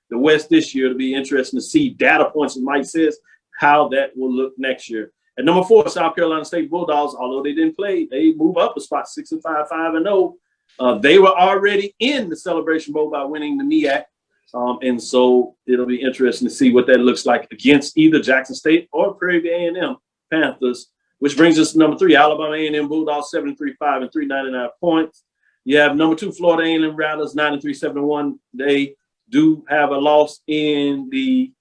the West this year. It'll be interesting to see data points, as Mike says, how that will look next year. At number 4, South Carolina State Bulldogs, although they didn't play, they move up a spot, 6 and 5, 5 and 0. They were already in the Celebration Bowl by winning the MEAC. And so it'll be interesting to see what that looks like against either Jackson State or Prairie View A&M Panthers, which brings us to number 3, Alabama A&M Bulldogs, 7 and 3, 5 and 3, 99 points. You have number 2, Florida A&M Rattlers, 9 and 3, 7 and 1. They do have a loss in the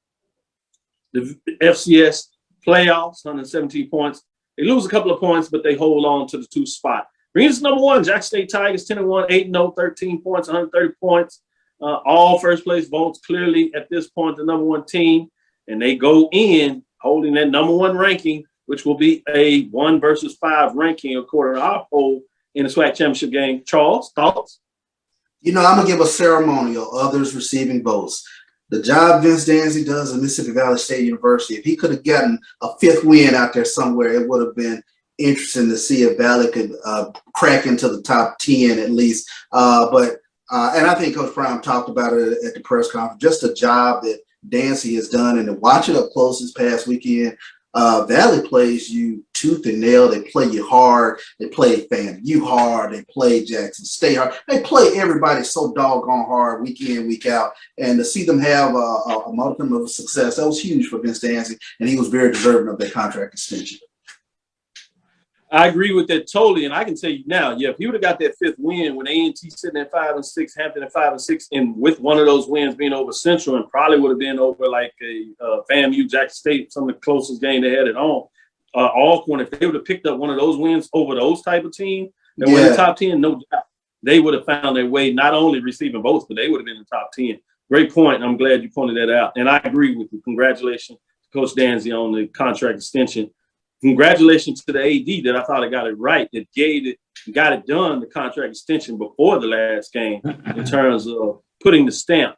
FCS playoffs, 117 points. They lose a couple of points, but they hold on to the 2 spot. Brings us to number 1, Jackson State Tigers, 10 and 1, 8 and 0, 13 points, 130 points. All first place votes clearly at this point the number 1 team, and they go in holding that number 1 ranking, which will be a 1 versus 5 ranking according to our poll in the SWAC championship game. Charles, thoughts? You know, I'm going to give a ceremonial, others receiving votes. the job Vince Danzy does at Mississippi Valley State University, if he could have gotten a 5th win out there somewhere, it would have been interesting to see if Valley could crack into the top 10 at least. And I think Coach Brown talked about it at the press conference, just the job that Dancy has done, and to watch it up close this past weekend. Valley plays you tooth and nail. They play you hard. They play FAMU hard. They play Jackson State hard. They play everybody so doggone hard week in, week out. And to see them have a modicum of success, that was huge for Vince Dancy, and he was very deserving of that contract extension. I agree with that totally, and I can tell you now, if he would have got that 5th win with A&T sitting at 5-6, Hampton at 5-6, and with one of those wins being over Central, and probably would have been over like a FAMU, Jackson State, some of the closest game they had at home. Alcorn, if they would have picked up one of those wins over those type of teams that were in the top 10, no doubt, they would have found their way not only receiving votes, but they would have been in the top 10. Great point. I'm glad you pointed that out, and I agree with you. Congratulations to Coach Danzy on the contract extension. Congratulations to the AD that I thought I got it right, that got it done, the contract extension before the last game in terms of putting the stamp,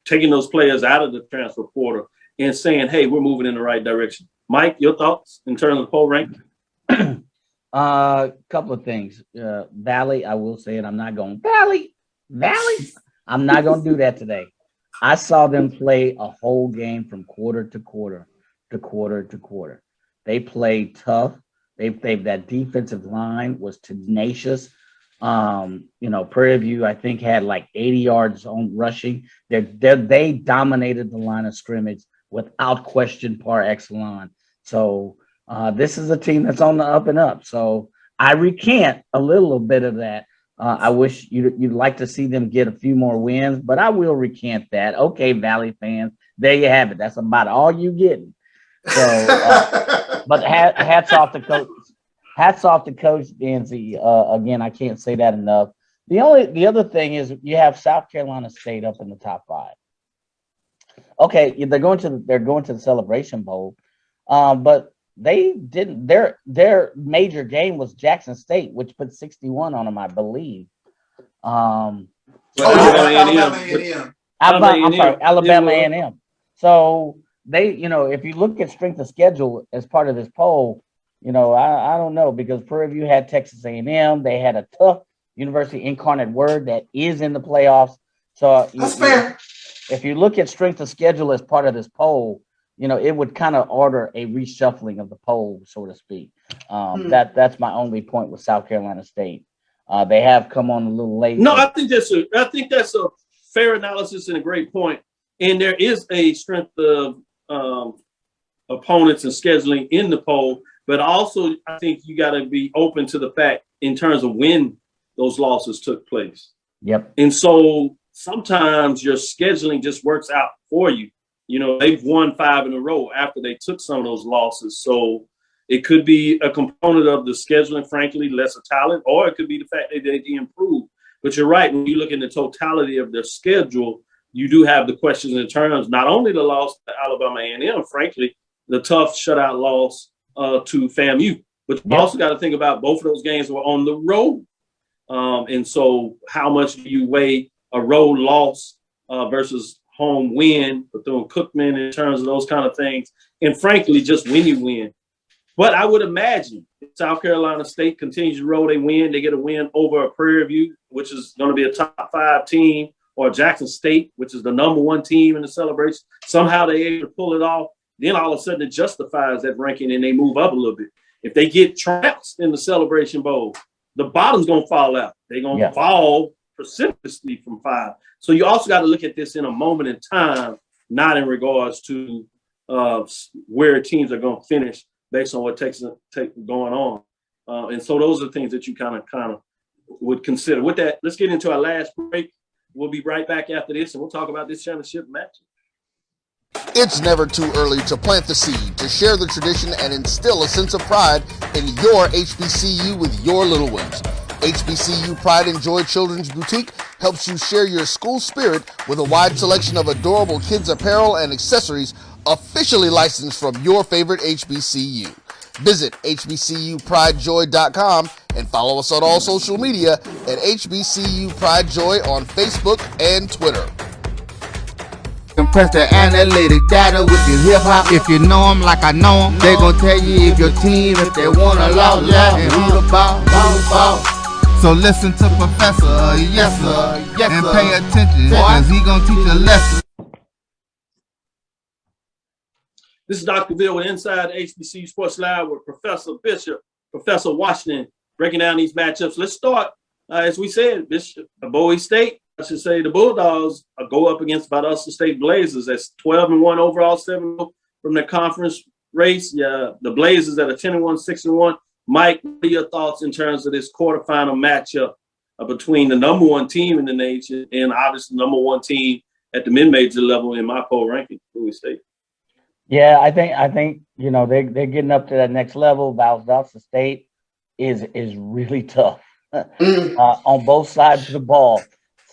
taking those players out of the transfer portal and saying, hey, we're moving in the right direction. Mike, your thoughts in terms of the poll rank? Couple of things. Valley, I will say it. I'm not going, Valley. I'm not going to do that today. I saw them play a whole game from quarter to quarter to quarter to quarter. They played tough. That defensive line was tenacious. Prairie View, I think, had like 80 yards on rushing. They dominated the line of scrimmage without question par excellence. So this is a team that's on the up and up. So I recant a little bit of that. I wish you'd like to see them get a few more wins, but I will recant that. Okay, Valley fans, there you have it. That's about all you getting. So, but hats off to Coach Danzy. Again, I can't say that enough. The other thing is you have South Carolina State up in the top 5. Okay, they're going to the Celebration Bowl, but they didn't. Their major game was Jackson State, which put 61 on them, I believe. Alabama A&M. I'm sorry, Alabama A&M. So they, if you look at strength of schedule as part of this poll, I don't know, because Prairie View had Texas A&M. They had a tough University Incarnate Word that is in the playoffs. So that's fair. If you look at strength of schedule as part of this poll, it would kind of order a reshuffling of the poll, so to speak. That's my only point with South Carolina State. They have come on a little late. No, I think that's a fair analysis and a great point. And there is a strength of opponents and scheduling in the poll, but also I think you got to be open to the fact in terms of when those losses took place. Yep. And so sometimes your scheduling just works out for you. They've won 5 in a row after they took some of those losses. So it could be a component of the scheduling, frankly, lesser talent, or it could be the fact that they improved. But you're right. When you look at the totality of their schedule, you do have the questions in terms, not only the loss to Alabama A&M, frankly, the tough shutout loss to FAMU, but you also got to think about both of those games were on the road. And so how much do you weigh a road loss versus home win, Bethune-Cookman in terms of those kind of things? And frankly, just when you win. But I would imagine if South Carolina State continues to roll, they win, they get a win over a Prairie View, which is going to be a top 5 team, or Jackson State, which is the number 1 team in the celebration. Somehow they're able to pull it off. Then all of a sudden it justifies that ranking and they move up a little bit. If they get trounced in the Celebration Bowl, the bottom's going to fall out. They're going to fall precipitously from 5. So you also got to look at this in a moment in time, not in regards to where teams are going to finish based on what takes going on. And so those are things that you kind of would consider. With that, let's get into our last break. We'll be right back after this, and we'll talk about this championship match. It's never too early to plant the seed, to share the tradition, and instill a sense of pride in your HBCU with your little ones. HBCU Pride and Joy Children's Boutique helps you share your school spirit with a wide selection of adorable kids apparel and accessories officially licensed from your favorite HBCU. Visit hbcupridejoy.com and follow us on all social media at HBCU Pride Joy on Facebook and Twitter. compress the analytic data with this hip hop. If you know them like I know them, they gon' tell you if your team, if they wanna lose, and who the ball, So listen to Professor, yes sir, and pay attention, cause he gon' teach a lesson. This is Dr. Cavil with Inside HBCU Sports Live with Professor Bishop, Professor Washington, breaking down these matchups. Let's start, as we said, Bishop, Bowie State, I should say the Bulldogs go up against Valdosta State Blazers. That's 12-1 overall, 7 from the conference race. Yeah, the Blazers at a 10-1, 6-1. Mike, what are your thoughts in terms of this quarterfinal matchup between the number 1 team in the nation and obviously the number 1 team at the mid-major level in my poll ranking, Bowie State? Yeah, I think you know they're getting up to that next level. Valdosta State is really tough on both sides of the ball.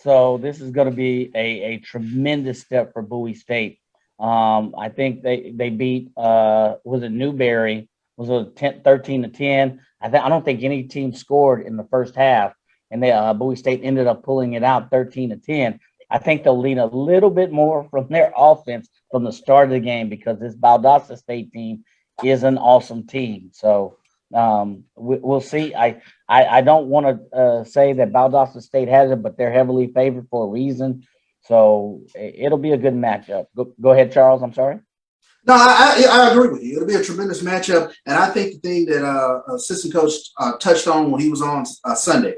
So this is going to be a tremendous step for Bowie State. I think they beat was it Newberry? Was it 13-10? I don't think any team scored in the first half, and Bowie State ended up pulling it out 13-10. I think they'll lean a little bit more from their offense from the start of the game because this Valdosta State team is an awesome team. So we'll see. I don't want to say that Valdosta State has it, but they're heavily favored for a reason. So it'll be a good matchup. Go ahead, Charles. I'm sorry. No, I agree with you. It'll be a tremendous matchup. And I think the thing that assistant coach touched on when he was on Sunday,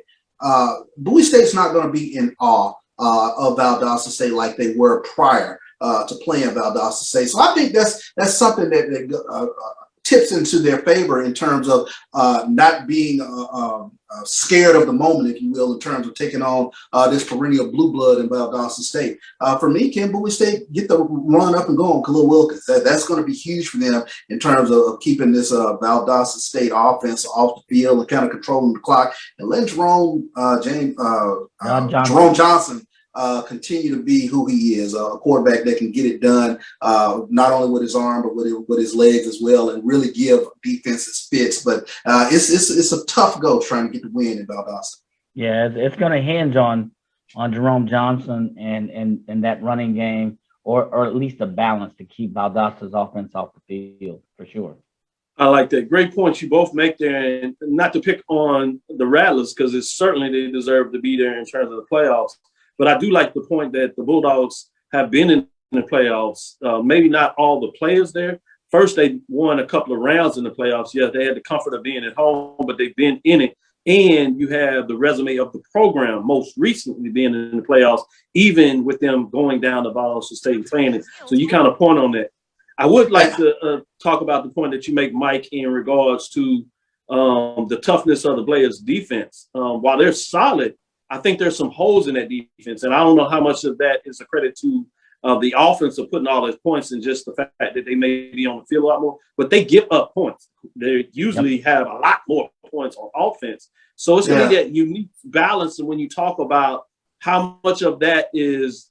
Bowie State's not going to be in awe of Valdosta State like they were prior to playing Valdosta State. So I think that's something that tips into their favor in terms of not being scared of the moment, if you will, in terms of taking on this perennial blue blood in Valdosta State. For me, can Bowie State get the run up and go on Khalil Wilkins? That's going to be huge for them in terms of keeping this Valdosta State offense off the field and kind of controlling the clock and letting Jerome Johnson continue to be who he is, a quarterback that can get it done, not only with his arm, but with his legs as well, and really give defenses fits. But it's a tough go trying to get the win in Valdosta. Yeah, it's going to hinge on Jerome Johnson and that running game, or at least a balance to keep Valdosta's offense off the field, for sure. I like that. Great points you both make there, and not to pick on the Rattlers because it's certainly they deserve to be there in terms of the playoffs. But I do like the point that the Bulldogs have been in the playoffs. Maybe not all the players there. First, they won a couple of rounds in the playoffs. Yeah, they had the comfort of being at home, but they've been in it. And you have the resume of the program most recently being in the playoffs, even with them going down to Valdosta State and playing it. So you kind of point on that. I would like to talk about the point that you make, Mike, in regards to the toughness of the Blazers defense. While they're solid, I think there's some holes in that defense, and I don't know how much of that is a credit to the offense of putting all those points and just the fact that they may be on the field a lot more, but they give up points. They usually have a lot more points on offense. So it's going to be that unique balance. And when you talk about how much of that is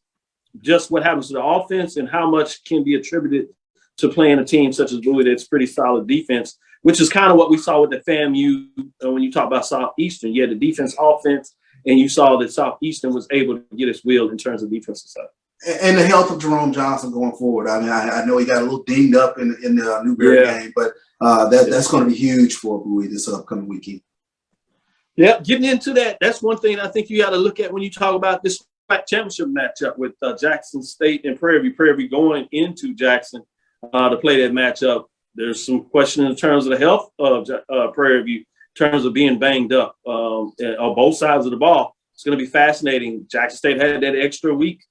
just what happens to the offense and how much can be attributed to playing a team such as Bowie that's pretty solid defense, which is kind of what we saw with the FAMU when you talk about Southeastern. You had the defense, offense, and you saw that Southeastern was able to get its wheel in terms of defensive side. And the health of Jerome Johnson going forward. I mean, I know he got a little dinged up in the Newberry game, but that's going to be huge for Bowie this upcoming weekend. Yeah, getting into that, that's one thing I think you got to look at when you talk about this championship matchup with Jackson State and Prairie. Prairie going into Jackson to play that matchup. There's some question in terms of the health of Prairie in terms of being banged up on both sides of the ball. It's going to be fascinating. Jackson State had that extra week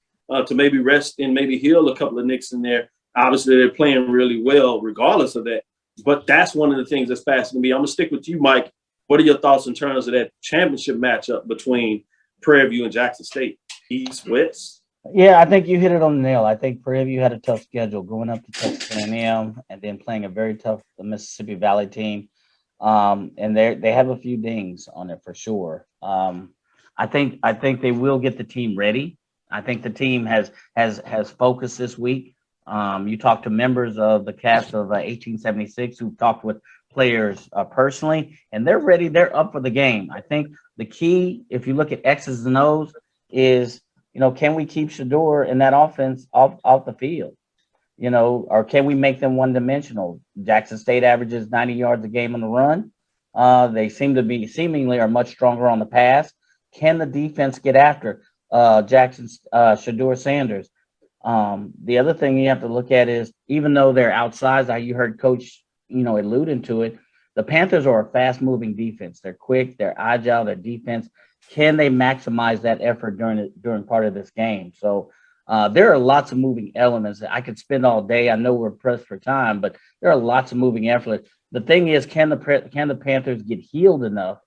to maybe rest and maybe heal a couple of nicks in there. Obviously, they're playing really well regardless of that. But that's one of the things that's fascinating me. I'm going to stick with you, Mike. What are your thoughts in terms of that championship matchup between Prairie View and Jackson State? East, West? Yeah, I think you hit it on the nail. I think Prairie View had a tough schedule going up to Texas A&M and then playing a very tough Mississippi Valley team. And they have a few dings on it for sure. I think they will get the team ready. I think the team has focused this week. You talk to members of the cast of 1876 who talked with players personally, and they're ready. They're up for the game. I think the key, if you look at X's and O's, is can we keep Shador and that offense off the field? Or can we make them one-dimensional? Jackson State averages 90 yards a game on the run. They seemingly are much stronger on the pass. Can the defense get after Shador Sanders? The other thing you have to look at is, even though they're outsized, you heard Coach, alluding to it, the Panthers are a fast-moving defense. They're quick, they're agile, their defense. Can they maximize that effort during part of this game? So there are lots of moving elements. I could spend all day. I know we're pressed for time, but there are lots of moving efforts. The thing is, can the Panthers get healed enough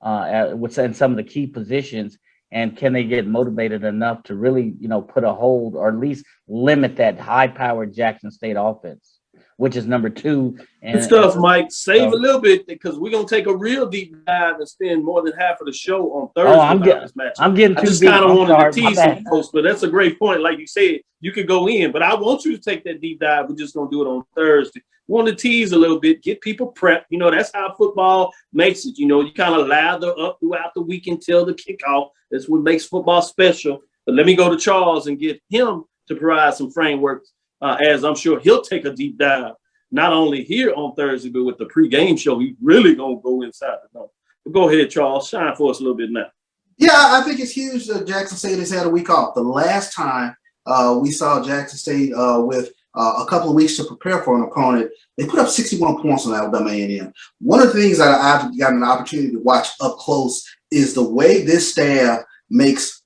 in some of the key positions, and can they get motivated enough to really, put a hold or at least limit that high-powered Jackson State offense, which is number 2. Good stuff, Mike. Save a little bit, because we're gonna take a real deep dive and spend more than half of the show on Thursday. I'm getting too deep. I just kind of wanted to tease some folks, but that's a great point. Like you said, you could go in, but I want you to take that deep dive. We're just gonna do it on Thursday. We want to tease a little bit, get people prepped. That's how football makes it. You kind of lather up throughout the week until the kickoff. That's what makes football special. But let me go to Charles and get him to provide some framework, as I'm sure he'll take a deep dive, not only here on Thursday, but with the pregame show. He's really going to go inside the number. But go ahead, Charles. Shine for us a little bit now. Yeah, I think it's huge that Jackson State has had a week off. The last time we saw Jackson State with a couple of weeks to prepare for an opponent, they put up 61 points on Alabama A&M. One of the things that I've gotten an opportunity to watch up close is the way this staff makes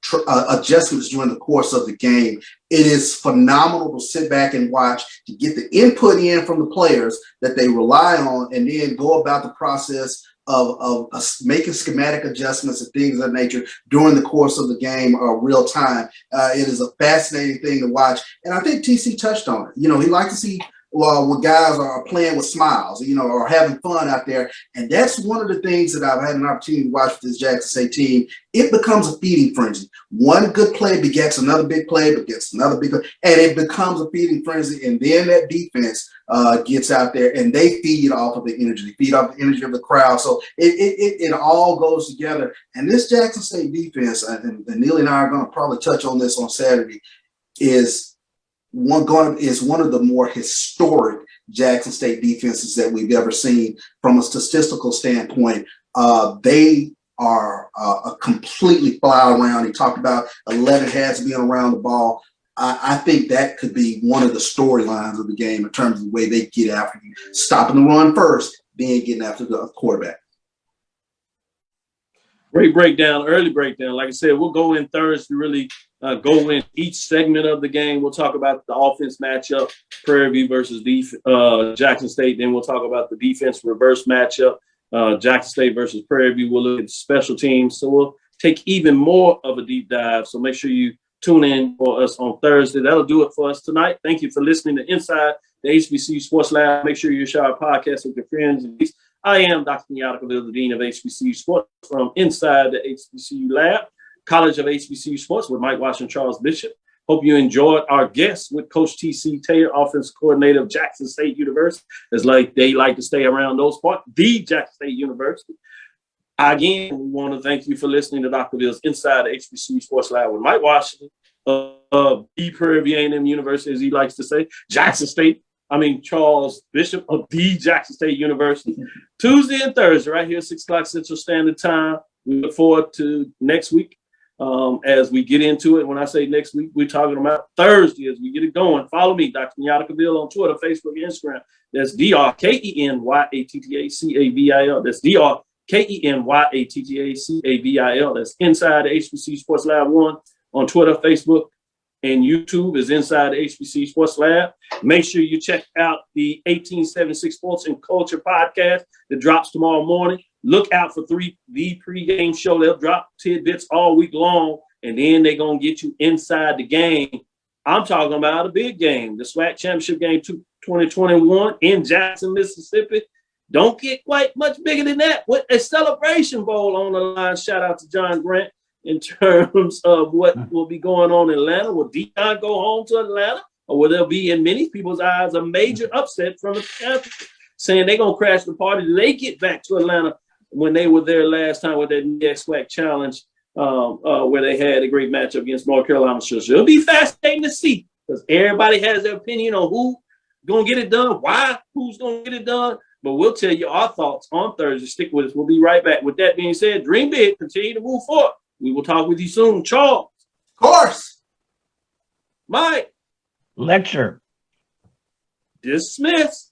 adjustments during the course of the game. It is phenomenal to sit back and watch, to get the input in from the players that they rely on, and then go about the process of making schematic adjustments and things of that nature during the course of the game real time. It is a fascinating thing to watch. And I think TC touched on it. He likes to see when guys are playing with smiles, or having fun out there. And that's one of the things that I've had an opportunity to watch with this Jackson State team. It becomes a feeding frenzy. One good play begets another big play, begets another big play, and it becomes a feeding frenzy. And then that defense gets out there and they feed off of the energy. They feed off the energy of the crowd. So it all goes together. And this Jackson State defense, and Neely and I are going to probably touch on this on Saturday, is one of the more historic Jackson State defenses that we've ever seen from a statistical standpoint. They are completely fly around. He talked about 11 hats being around the ball. I think that could be one of the storylines of the game in terms of the way they get after you, stopping the run first, then getting after the quarterback. Great breakdown, early breakdown. Like I said, we'll go in Thursday, really go in each segment of the game. We'll talk about the offense matchup, Prairie versus Jackson State. Then we'll talk about the defense reverse matchup, Jackson State versus Prairie. We'll look at special teams. So we'll take even more of a deep dive. So make sure you tune in for us on Thursday. That'll do it for us tonight. Thank you for listening to Inside the HBCU Sports Lab. Make sure you share our podcast with your friends and peace. I am Dr. Alexiss, the Dean of HBCU Sports from Inside the HBCU Lab, College of HBCU Sports with Mike Washington, Charles Bishop. Hope you enjoyed our guests with Coach T.C. Taylor, Offensive Coordinator of Jackson State University. As they like to stay around those parts, the Jackson State University. Again, we want to thank you for listening to Dr. Bill's Inside the HBCU Sports Lab with Mike Washington, the Prairie A&M University, as he likes to say, Charles Bishop of the Jackson State University. Tuesday and Thursday, right here, 6 o'clock Central Standard Time. We look forward to next week as we get into it. When I say next week, we're talking about Thursday as we get it going. Follow me, Dr. Cavil, on Twitter, Facebook, and Instagram. That's DrKenyattacavil. That's DrKenyattacavil. That's Inside the HBCU Sports Lab 1 on Twitter, Facebook, and YouTube is Inside the HBCU Sports Lab. Make sure you check out the 1876 Sports and Culture podcast that drops tomorrow morning. Look out for the pregame show. They'll drop tidbits all week long, and then they're going to get you inside the game. I'm talking about a big game, the SWAC Championship Game 2021 in Jackson, Mississippi. Don't get quite much bigger than that. With a Celebration Bowl on the line. Shout out to John Grant. In terms of what will be going on in Atlanta, will Deion go home to Atlanta, or will there be, in many people's eyes, a major upset from the Panthers, saying they're going to crash the party? Do they get back to Atlanta when they were there last time with that MEAC SWAC challenge where they had a great matchup against North Carolina. So it'll be fascinating to see because everybody has their opinion on who gonna get it done, why, who's gonna get it done. But we'll tell you our thoughts on Thursday. Stick with us. We'll be right back. With that being said, dream big, continue to move forward. We will talk with you soon. Charles. Of course. Mike. Lecture. Dismiss.